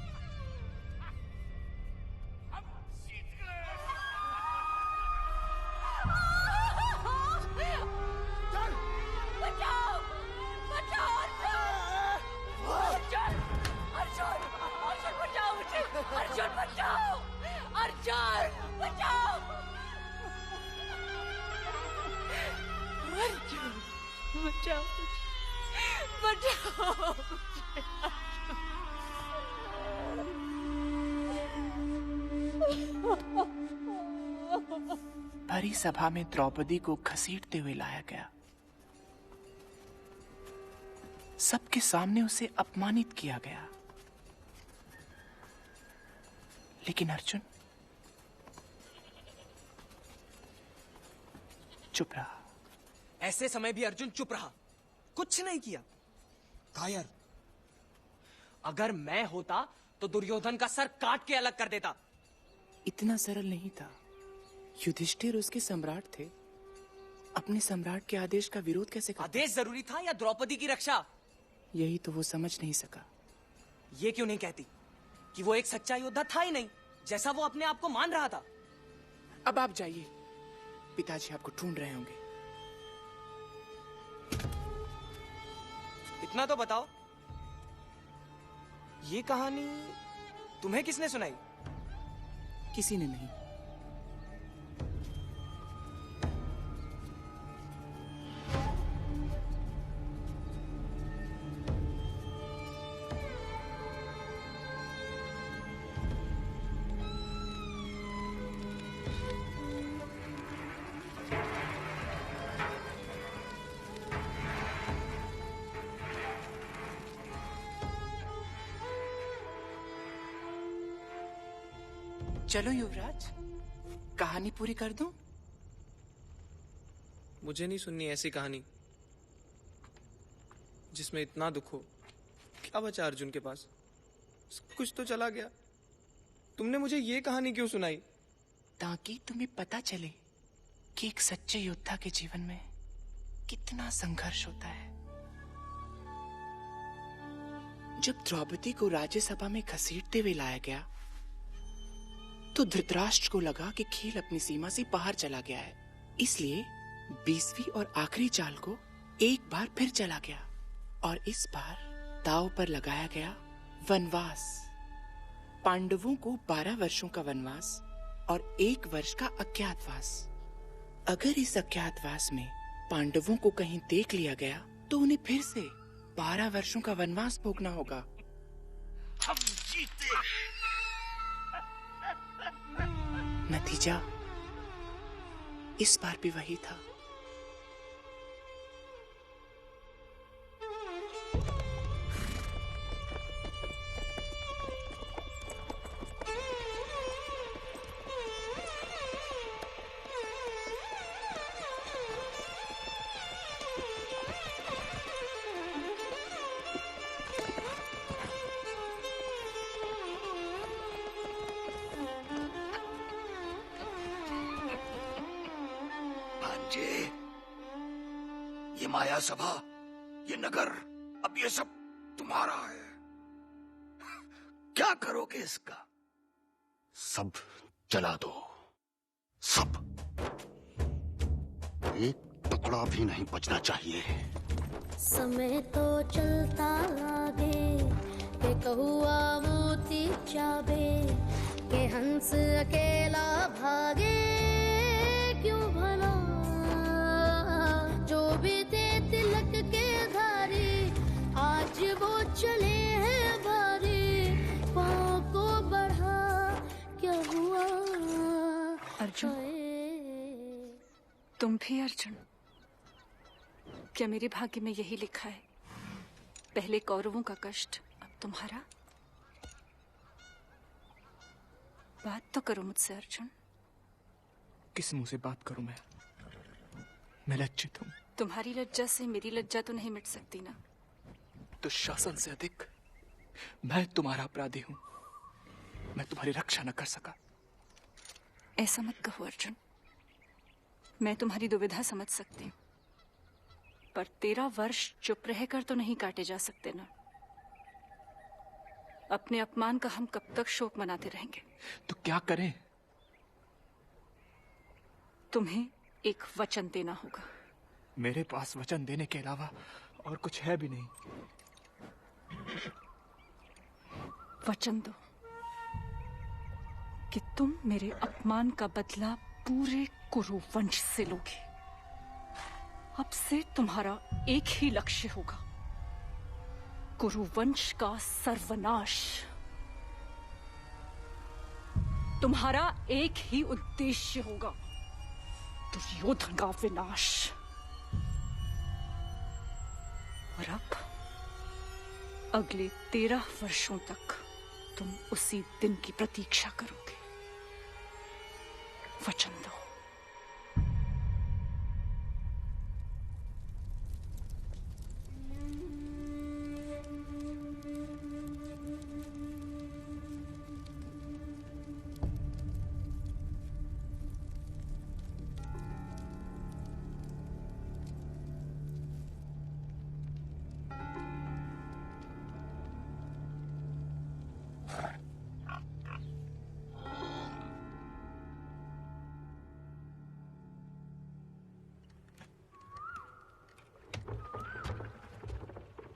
भरी सभा में द्रौपदी को घसीटते हुए लाया गया। सबके सामने उसे अपमानित किया गया, लेकिन अर्जुन चुप रहा। ऐसे समय भी अर्जुन चुप रहा, कुछ नहीं किया। कायर, अगर मैं होता तो दुर्योधन का सर काट के अलग कर देता। इतना सरल नहीं था। युधिष्ठिर उसके सम्राट थे। अपने सम्राट के आदेश का विरोध कैसे करता? आदेश जरूरी था या द्रौपदी की रक्षा? यही तो वो समझ नहीं सका। ये क्यों नहीं कहती कि वो एक सच्चा योद्धा था ही नहीं, जैसा वो अपने आप को मान रहा था? अब आप जाइए, पिताजी आपको ढूंढ रहे होंगे। इतना तो बताओ, ये कहानी तुम्हें किसने सुनाई? किसी ने नहीं। चलो युवराज, कहानी पूरी कर दूं? मुझे नहीं सुननी ऐसी कहानी जिसमें इतना दुख हो। क्या बचा अर्जुन के पास? कुछ तो चला गया। तुमने मुझे ये कहानी क्यों सुनाई? ताकि तुम्हें पता चले कि एक सच्चे योद्धा के जीवन में कितना संघर्ष होता है। जब द्रौपदी को राज्यसभा में घसीटते हुए लाया गया तो धृतराष्ट्र को लगा कि खेल अपनी सीमा से बाहर चला गया है, इसलिए 20वीं और आखिरी चाल को एक बार फिर चला गया और इस बार दांव पर लगाया गया वनवास। पांडवों को 12 वर्षों का वनवास और 1 वर्ष का अज्ञातवास। अगर इस अज्ञातवास में पांडवों को कहीं देख लिया गया तो उन्हें फिर से 12 वर्षों का वनवास भोगना होगा। हम जीते। नतीजा इस बार भी वही था। ये माया सभा, ये नगर, अब ये सब तुम्हारा है। क्या करोगे इसका? सब जला दो, सब। एक टुकड़ा भी नहीं बचना चाहिए। समय तो चलता लागे के कहुआ मोती चाबे के हंस अकेला भागे क्यों भला। जो भी थे तिलक के धारी आज वो चले हैं भारी। पाँव को बढ़ा क्या हुआ अर्जुन? तुम भी अर्जुन? क्या मेरे भाग्य में यही लिखा है? पहले कौरवों का कष्ट, अब तुम्हारा? बात तो करो मुझसे अर्जुन। किस मुंह से बात करूं मैं लज्जित हूं। तुम्हारी लज्जा से मेरी लज्जा तो नहीं मिट सकती ना। दुशासन से अधिक मैं तुम्हारा अपराधी हूं। मैं तुम्हारी रक्षा न कर सका। ऐसा मत कहो अर्जुन। मैं तुम्हारी दुविधा समझ सकती हूँ, पर 13 वर्ष चुप रहकर तो नहीं काटे जा सकते ना। अपने अपमान का हम कब तक शोक मनाते रहेंगे? तो क्या करें? तुम्हें एक वचन देना होगा। मेरे पास वचन देने के अलावा और कुछ है भी नहीं। वचन दो कि तुम मेरे अपमान का बदला पूरे कुरु वंश से लोगे। अब से तुम्हारा एक ही लक्ष्य होगा, कुरु वंश का सर्वनाश। तुम्हारा एक ही उद्देश्य होगा, दुर्योधन का विनाश। और अब अगले 13 वर्षों तक तुम उसी दिन की प्रतीक्षा करोगे। वचन दो।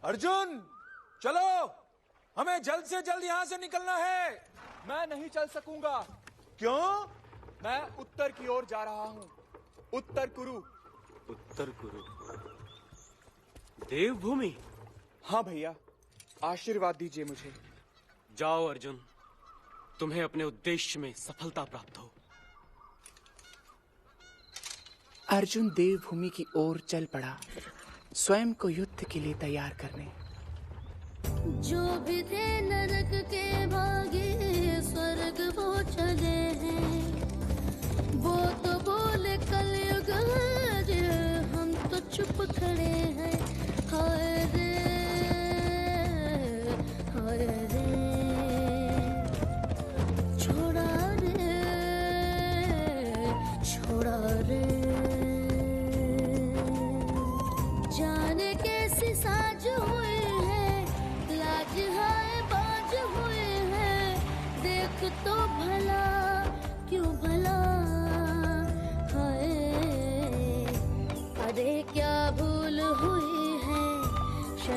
अर्जुन, चलो, हमें जल्द से जल्द यहाँ से निकलना है। मैं नहीं चल सकूंगा। क्यों? मैं उत्तर की ओर जा रहा हूँ। उत्तर कुरु। उत्तर कुरु, देवभूमि। हाँ भैया, आशीर्वाद दीजिए मुझे। जाओ अर्जुन, तुम्हें अपने उद्देश्य में सफलता प्राप्त हो। अर्जुन देवभूमि की ओर चल पड़ा, स्वयं को युद्ध के लिए तैयार करने। जो भी थे नरक के भागे स्वर्ग वो चले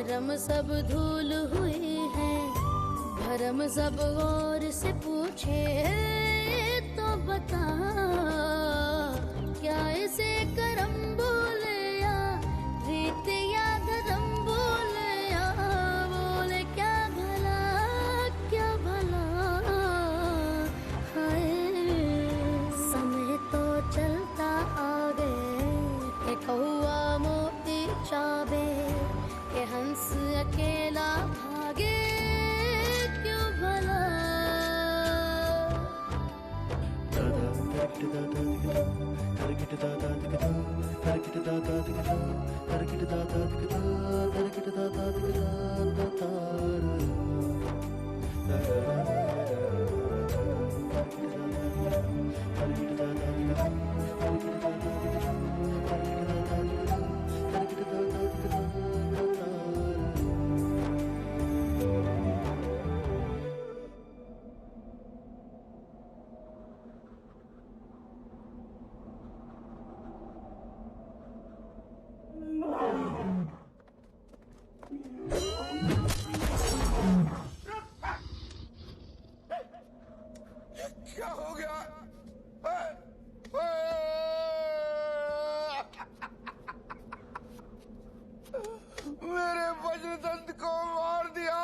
भरम सब धूल हुई है, भरम सब और से पूछे तो बता, क्या इसे करम बोले या रीत या धर्म बोले, या बोले क्या भला हाय। समय तो चलता आगे के कौआ मोती चाबे, के हंस अकेला भागे क्यों भला। क्या हो गया? मेरे वज्रदंत को मार दिया।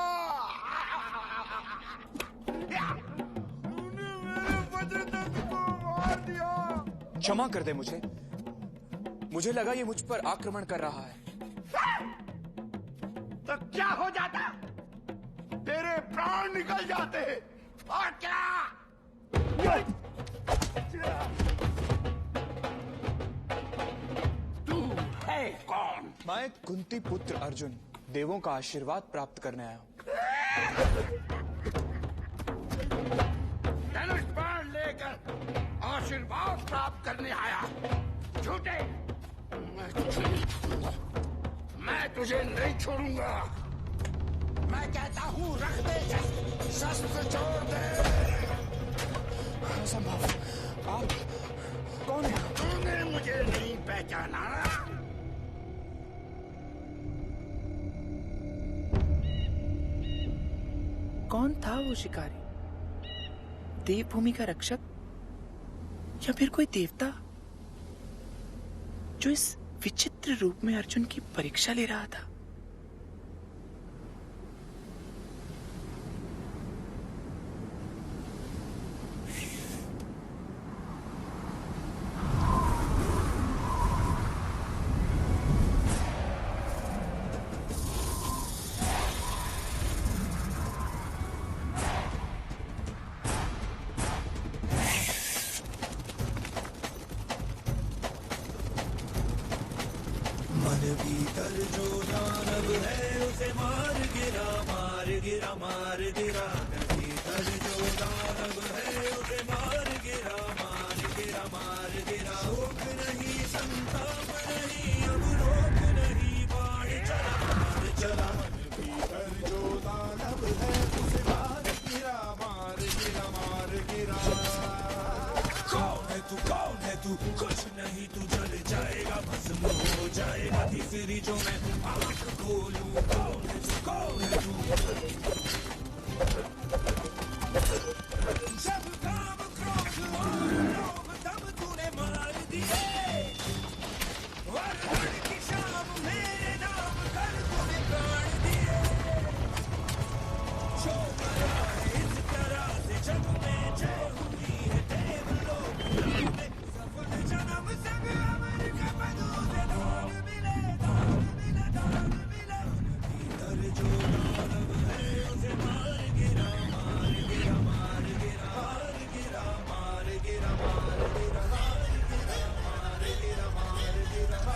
तूने मेरे वज्रदंत को मार दिया। क्षमा कर दे मुझे लगा ये मुझ पर आक्रमण कर रहा है। तो क्या हो जाता? तेरे प्राण निकल जाते और क्या? तू है कौन? मैं कुंती पुत्र अर्जुन देवों का आशीर्वाद प्राप्त करने आया हूँ। धनुष बाण लेकर आशीर्वाद प्राप्त करने आया? झूठे! मैं तुझे नहीं छोड़ूंगा। मैं कहता हूँ रख दे, शस्त्र छोड़ दे। असंभव। आप कौन है? तूने मुझे नहीं पहचाना? कौन था वो शिकारी? देवभूमि का रक्षक या फिर कोई देवता जो इस विचित्र रूप में अर्जुन की परीक्षा ले रहा था? भीतर जो दानव है उसे मार गिरा मार गिरा मार गिरा। भीतर जो दानव है उसे मार गिरा मार गिरा मार गिरा। रोक नहीं संताप नहीं अब रोक नहीं बाढ़ चला बाढ़ चला। भीतर जो दानव है उसे मार गिरा मार गिरा मार गिरा। कौन है तू कुछ नहीं तू जल जाएगा भस्म हो जाएगा। तीसरी जो मैं आंख खोलूं कौन है तू जब काम क्रोध और लोभ तब तूने मार दिए। और रण की शाम मेरे नाम कर तूने प्राण दिए। जो मरा है इस तरह से जग में जय हुई है देवलोक में। सफल जन्म संग अमर का बदू से दान मिले दान मिले दान मिले। भीतर जो दानव है उसे मार गिरा मार गिरा मार गिरा मार गिरा मार गिरा मार गिरा मार गिरा मार गिरा मार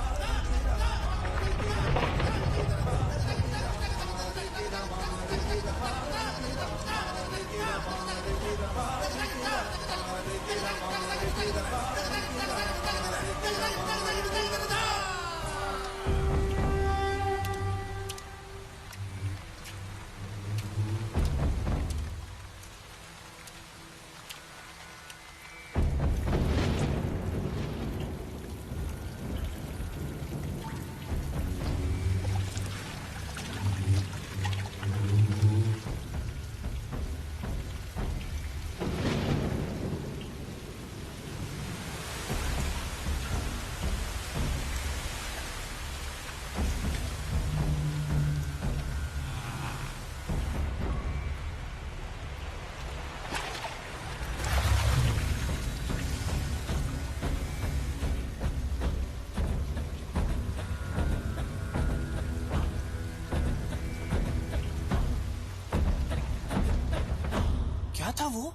वो?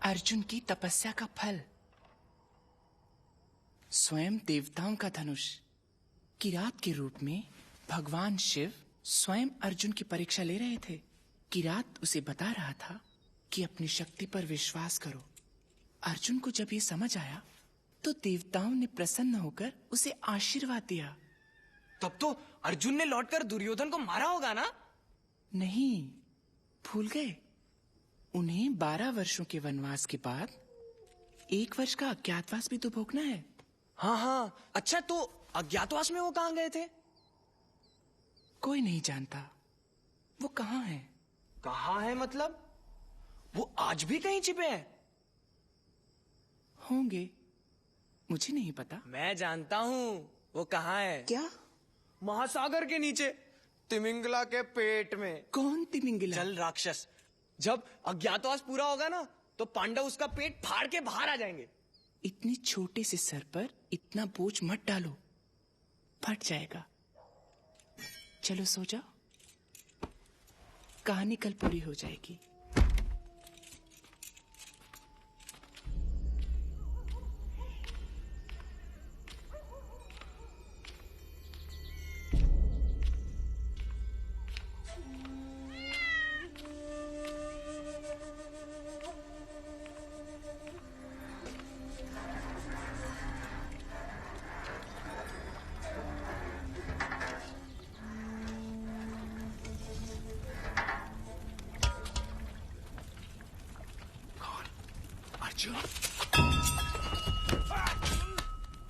अर्जुन की तपस्या का फल, स्वयं देवताओं का धनुष। किरात के रूप में भगवान शिव स्वयं अर्जुन की परीक्षा ले रहे थे। किरात उसे बता रहा था कि अपनी शक्ति पर विश्वास करो। अर्जुन को जब ये समझ आया तो देवताओं ने प्रसन्न होकर उसे आशीर्वाद दिया। तब तो अर्जुन ने लौटकर दुर्योधन को मारा होगा ना? नहीं, भूल गए। उन्हें 12 वर्षों के वनवास के बाद 1 वर्ष का अज्ञातवास भी तो भोगना है। हाँ, अच्छा तो अज्ञातवास में वो कहाँ गए थे? कोई नहीं जानता वो कहाँ है। कहाँ है मतलब? वो आज भी कहीं छिपे हैं? होंगे, मुझे नहीं पता। मैं जानता हूँ वो कहाँ है। क्या? महासागर के नीचे, तिमिंगला के पेट में। कौन तिमिंगला? जल राक्षस। जब अज्ञातवास पूरा होगा ना तो पांडव उसका पेट फाड़ के बाहर आ जाएंगे। इतने छोटे से सर पर इतना बोझ मत डालो, फट जाएगा। चलो सो जाओ, कहानी कल पूरी हो जाएगी।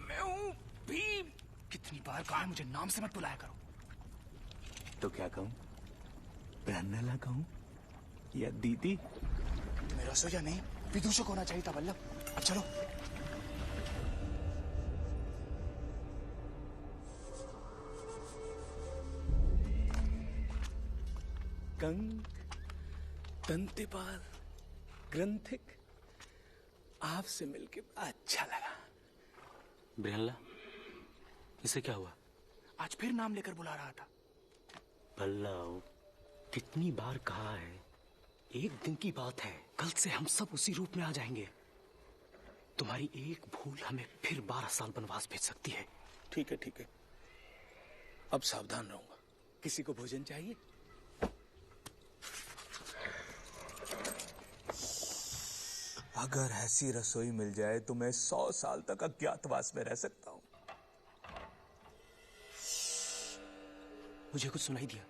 मैं हूँ भीम। कितनी बार कहा है मुझे नाम से मत बुलाया करो। तो क्या कहूँ? प्रणला कहूँ या दीदी? मेरा सोचा नहीं, विदूषक होना चाहिए था वल्लभ। अब चलो। कंक, दंतेपाल, ग्रंथिक, आपसे मिलके अच्छा लगा। ब्रिहल्ला, इसे क्या हुआ? आज फिर नाम लेकर बुला रहा था। पल्लव, कितनी बार कहा है, एक दिन की बात है, कल से हम सब उसी रूप में आ जाएंगे। तुम्हारी एक भूल हमें फिर 12 साल वनवास भेज सकती है। ठीक है, ठीक है, अब सावधान रहूंगा। किसी को भोजन चाहिए? अगर ऐसी रसोई मिल जाए तो मैं 100 साल तक अज्ञातवास में रह सकता हूं। मुझे कुछ सुनाई दिया।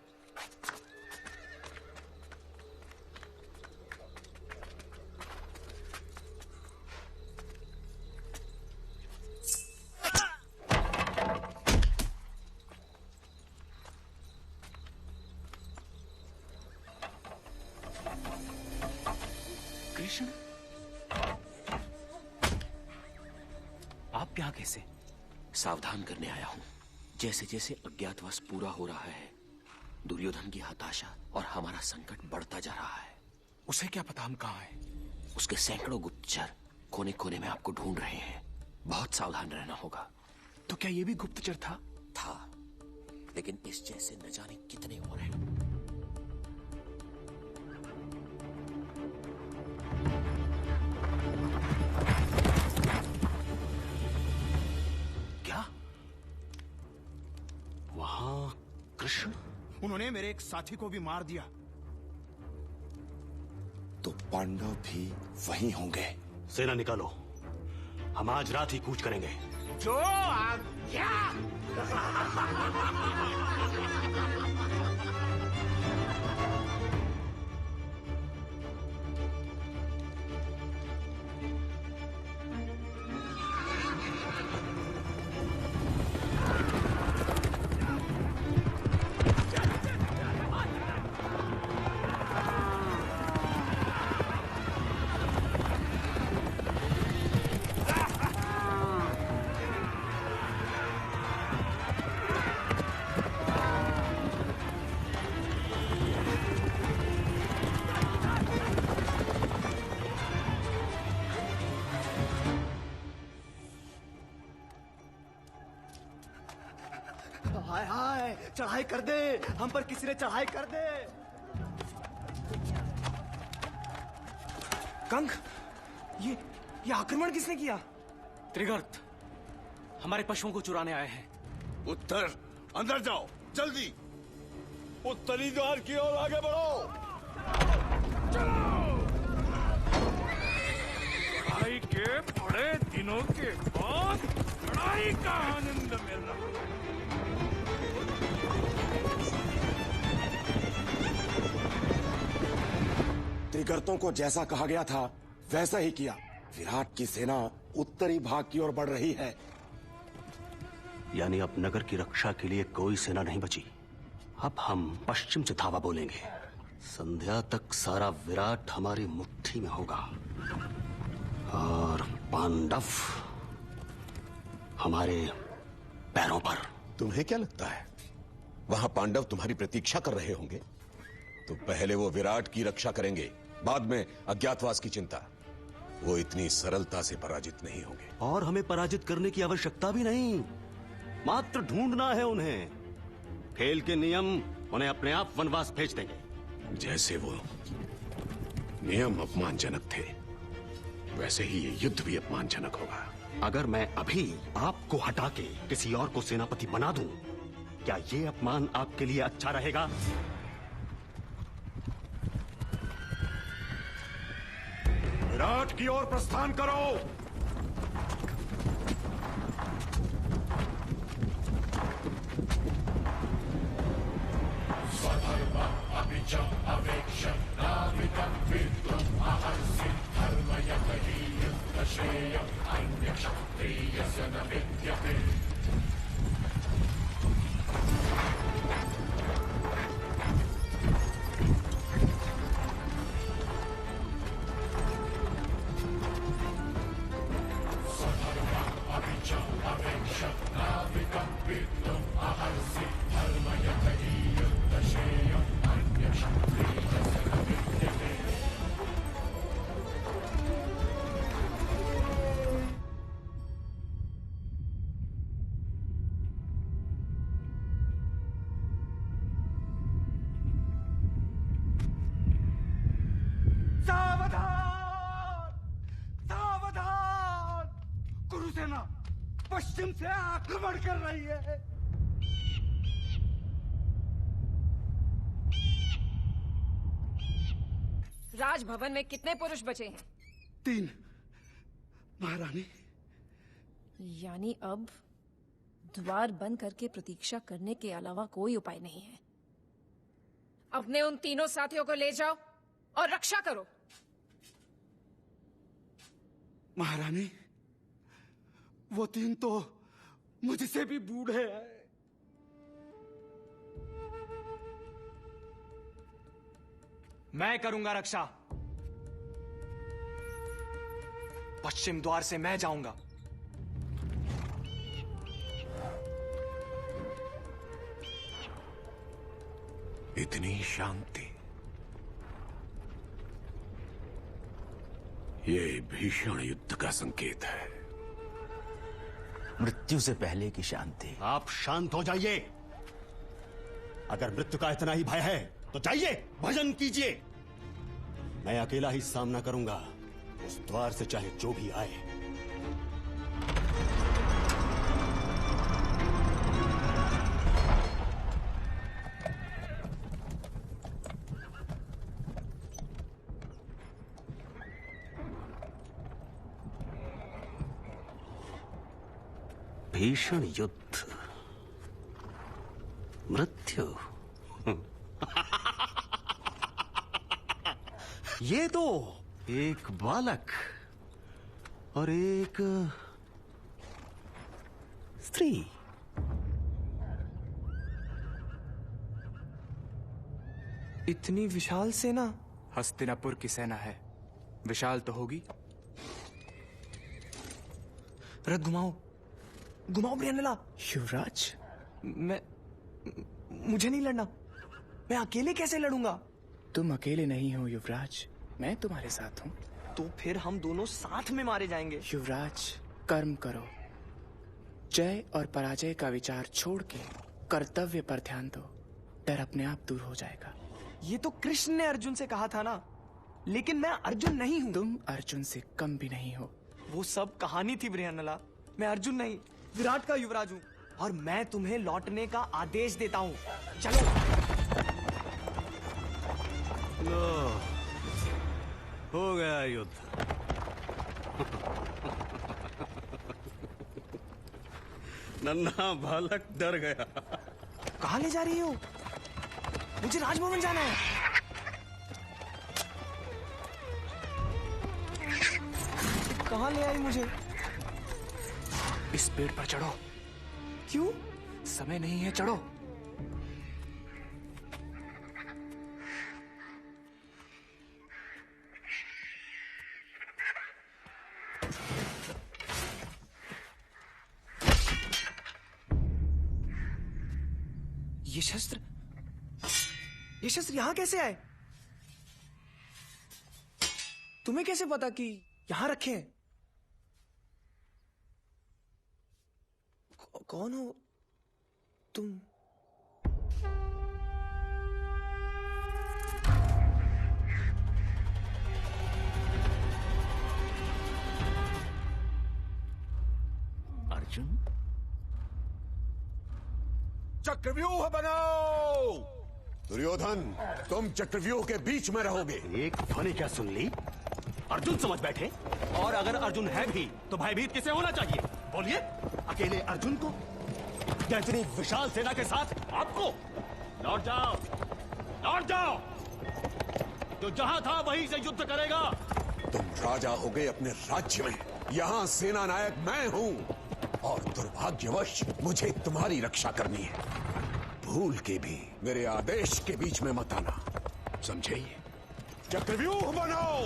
कृष्ण, आप यहाँ कैसे? सावधान करने आया हूं। जैसे जैसे अज्ञातवास पूरा हो रहा है, दुर्योधन की हताशा और हमारा संकट बढ़ता जा रहा है। उसे क्या पता हम कहाँ हैं? उसके सैकड़ों गुप्तचर कोने कोने में आपको ढूंढ रहे हैं। बहुत सावधान रहना होगा। तो क्या ये भी गुप्तचर था? था, लेकिन इस जैसे न जाने कितने और हैं। कृष्ण, उन्होंने मेरे एक साथी को भी मार दिया। तो पांडव भी वहीं होंगे। सेना निकालो, हम आज रात ही कूच करेंगे। जो आज्ञा। हाय हाय, चढ़ाई कर दे, हम पर किसी ने चढ़ाई कर दे। कंक, ये आक्रमण किसने किया? त्रिगर्त हमारे पशुओं को चुराने आए हैं। उत्तर अंदर जाओ जल्दी। उत्तरी द्वार की ओर आगे बढ़ो। लड़ाई के बड़े दिनों के बाद लड़ाई का आनंद मिल रहा है। त्रिगर्तों को जैसा कहा गया था वैसा ही किया। विराट की सेना उत्तरी भाग की ओर बढ़ रही है। यानी अब नगर की रक्षा के लिए कोई सेना नहीं बची। अब हम पश्चिम से धावा बोलेंगे। संध्या तक सारा विराट हमारी मुट्ठी में होगा और पांडव हमारे पैरों पर। तुम्हें क्या लगता है वहां पांडव तुम्हारी प्रतीक्षा कर रहे होंगे? तो पहले वो विराट की रक्षा करेंगे, बाद में अज्ञातवास की चिंता। वो इतनी सरलता से पराजित नहीं होंगे। और हमें पराजित करने की आवश्यकता भी नहीं, मात्र ढूंढना है उन्हें। खेल के नियम उन्हें अपने आप वनवास भेज देंगे। जैसे वो नियम अपमानजनक थे, वैसे ही ये युद्ध भी अपमानजनक होगा। अगर मैं अभी आपको हटा के किसी और को सेनापति बना दूं, क्या ये अपमान आपके लिए अच्छा रहेगा? विराट की ओर प्रस्थान करो। कुरुसेना पश्चिम से आक्रमण कर रही है। राजभवन में कितने पुरुष बचे हैं? 3 महारानी। यानी अब द्वार बंद करके प्रतीक्षा करने के अलावा कोई उपाय नहीं है। अपने उन तीनों साथियों को ले जाओ और रक्षा करो। महारानी, वो 3 तो मुझसे भी बूढ़े हैं। मैं करूंगा रक्षा। पश्चिम द्वार से मैं जाऊंगा। इतनी शांति, ये भीषण युद्ध का संकेत है। मृत्यु से पहले की शांति। आप शांत हो जाइए। अगर मृत्यु का इतना ही भय है तो जाइए, भजन कीजिए। मैं अकेला ही सामना करूंगा, उस द्वार से चाहे जो भी आए। भीषण युद्ध, मृत्यु। ये तो एक बालक और एक स्त्री। इतनी विशाल सेना? हस्तिनापुर की सेना है, विशाल तो होगी। रथ घुमाओ, घुमाओ ब्रियनला। युवराज, मुझे नहीं लड़ना। मैं अकेले कैसे लड़ूंगा? तुम अकेले नहीं हो युवराज, मैं तुम्हारे साथ हूँ। तो फिर हम दोनों साथ में मारे जाएंगे। युवराज, कर्म करो। जय और पराजय का विचार छोड़ के कर्तव्य पर ध्यान दो। डर अपने आप दूर हो जाएगा। ये तो कृष्ण ने अर्जुन से कहा था ना। लेकिन मैं अर्जुन नहीं हूँ। तुम अर्जुन से कम भी नहीं हो। वो सब कहानी थी ब्रियानला। मैं अर्जुन नहीं, विराट का युवराज हूँ और मैं तुम्हें लौटने का आदेश देता हूँ। चलो। लो, हो गया युद्ध। नन्हा बालक डर गया। कहाँ ले जा रही हो? मुझे राजभवन जाना है। कहाँ ले आई मुझे? इस पेड़ पर चढ़ो। क्यों? समय नहीं है, चढ़ो। ये शस्त्र यहां कैसे आए? तुम्हें कैसे पता कि यहां रखे हैं? कौन हो तुम? अर्जुन? चक्रव्यूह बनाओ। दुर्योधन, तुम चक्रव्यूह के बीच में रहोगे। एक ध्वनि क्या सुन ली? अर्जुन समझ बैठे। और अगर अर्जुन है भी तो भयभीत किसे होना चाहिए? बोलिए, अकेले अर्जुन को या इतनी विशाल सेना के साथ आपको? लौट जाओ, लौट जाओ। जो जहां था वहीं से युद्ध करेगा। तुम राजा हो गए अपने राज्य में, यहाँ सेना नायक मैं हूँ और दुर्भाग्यवश मुझे तुम्हारी रक्षा करनी है। भूल के भी मेरे आदेश के बीच में मत आना, समझे? चक्रव्यूह बनाओ।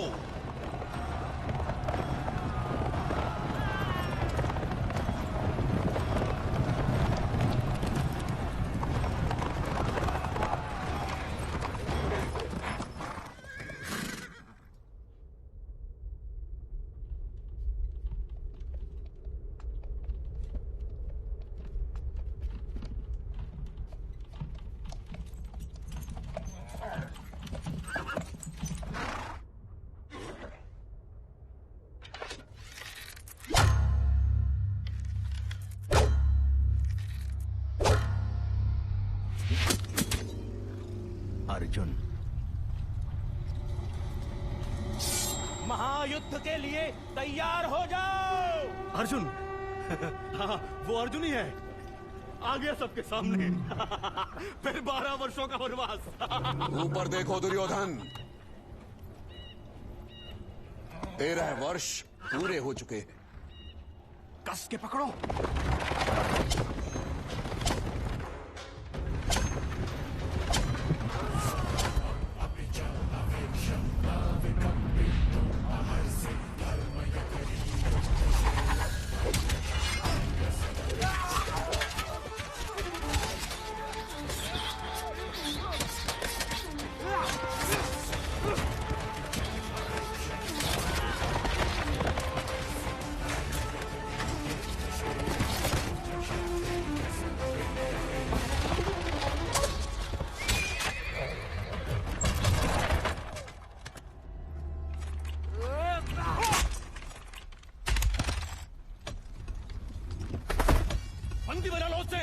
अर्जुन, महायुद्ध के लिए तैयार हो जाओ। अर्जुन। हाँ, वो अर्जुन ही है। आ गया सबके सामने। फिर 12 वर्षों का वनवास। ऊपर देखो दुर्योधन, 13 वर्ष पूरे हो चुके हैं। कस के पकड़ो। बंदी बना लो उससे।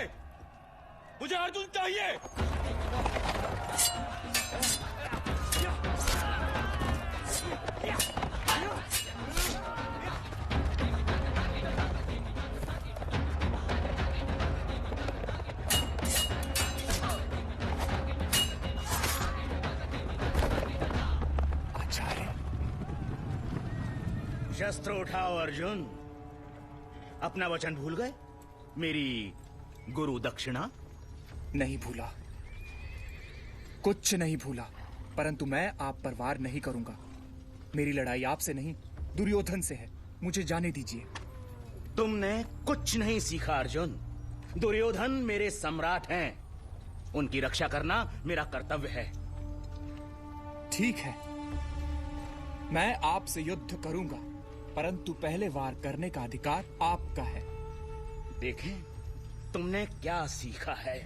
मुझे अर्जुन चाहिए। शस्त्र उठाओ अर्जुन। अपना वचन भूल गए? मेरी गुरु दक्षिणा? नहीं भूला, कुछ नहीं भूला, परंतु मैं आप पर वार नहीं करूंगा। मेरी लड़ाई आपसे नहीं, दुर्योधन से है। मुझे जाने दीजिए। तुमने कुछ नहीं सीखा अर्जुन। दुर्योधन मेरे सम्राट हैं। उनकी रक्षा करना मेरा कर्तव्य है। ठीक है, मैं आपसे युद्ध करूंगा, परंतु पहले वार करने का अधिकार आपका है। देखें तुमने क्या सीखा है।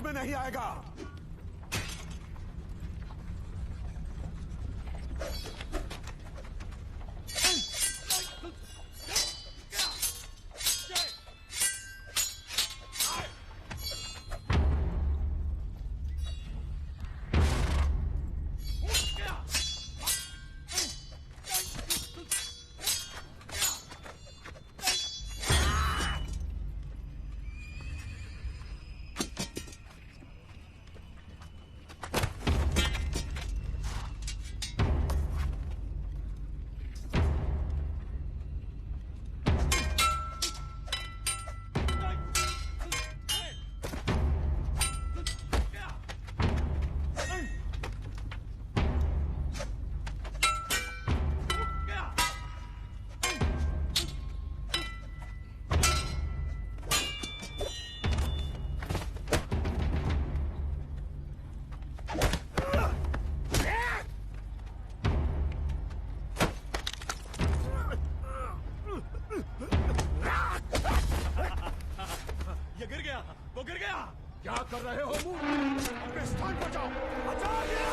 में नहीं आएगा। वो गिर गया। क्या कर रहे हो मूर्ख? अपने स्थान पर जाओ। आचार्य!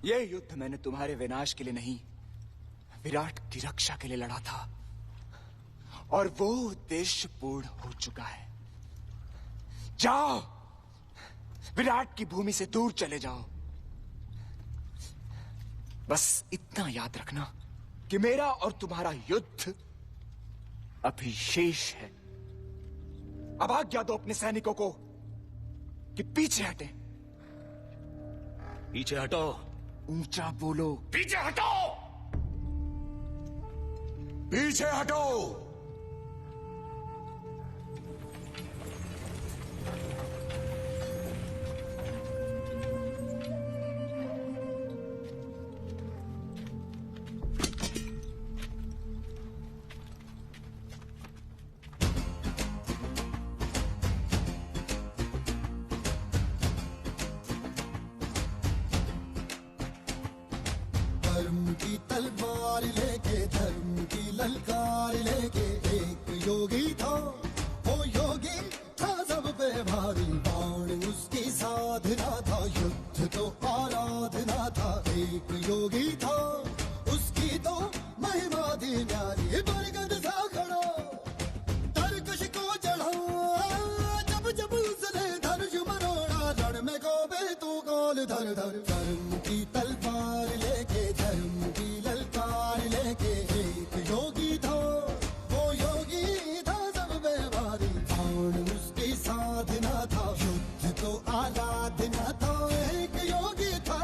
ये युद्ध मैंने तुम्हारे विनाश के लिए नहीं, विराट की रक्षा के लिए लड़ा था, और वो उद्देश्य पूर्ण हो चुका है। जाओ, विराट की भूमि से दूर चले जाओ। बस इतना याद रखना कि मेरा और तुम्हारा युद्ध अभी शेष है। अब आज्ञा दो अपने सैनिकों को कि पीछे हटें। पीछे हटो। ऊंचा बोलो। पीछे हटो। पीछे हटो। धर्म की तलवार लेके, धर्म की ललकार लेके, एक योगी था, वो योगी था सब पे भारी। बाण उसकी साधना था, युद्ध तो आराधना था। एक योगी था, उसकी तो महिमा थी न्यारी। बरगद सा खड़ा, तरकश को चढ़ा, जब जब उसने धनुष मरोड़ा। रण में गोबे तू गोल धर धर। धर्म की तलवार लेके, धर्म की ललकार लेके, एक योगी था, वो योगी था सब पे भारी। बाण उसकी साधना था, युद्ध तो आराधना था। एक योगी था,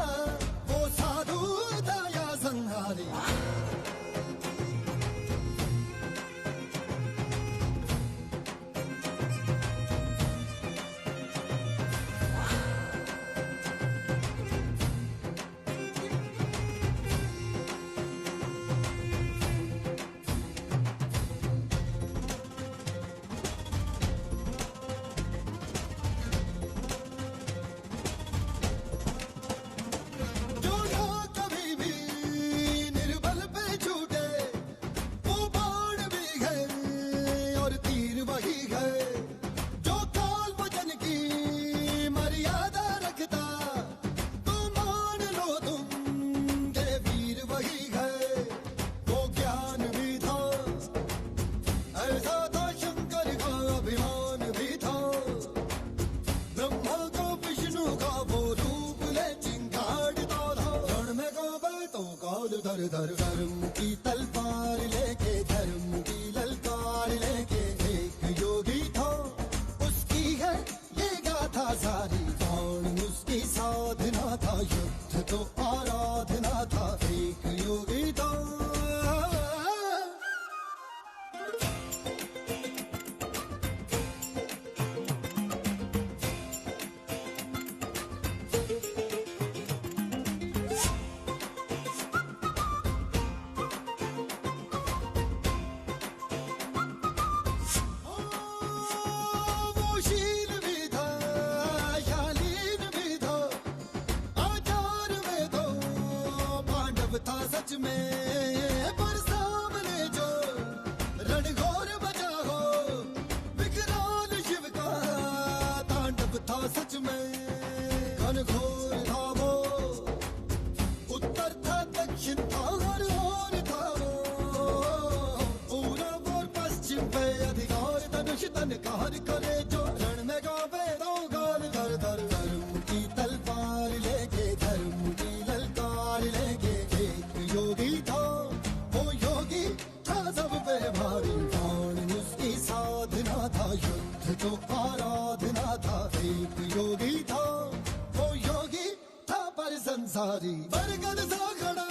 वो साधु था या संहारी। दर दर धर्म की तलवार लेके, धर्म की ललकार लेके, एक योगी था उसकी है ये गाथा सारी। बाण उसकी साधना था, युद्ध तो आराधना था, एक योगी था। सच में पर सामने जो रणघोर बजा हो, विकराल शिव का तांडव था सच में। घनघोर था वो, उत्तर था दक्षिण था, हर ओर था वो, पूरब और पश्चिम पे अधिकार धनुष तनकार करे जो, रण में गावे दो गाल धर धर। धर्म की तलवार लेके, धर्म की ललकार लेके, योगी था वो योगी था सब पे भारी। बाण उसकी साधना था, युद्ध तो आराधना था, एक योगी था वो योगी था पर संसारी। बरगद सा खड़ा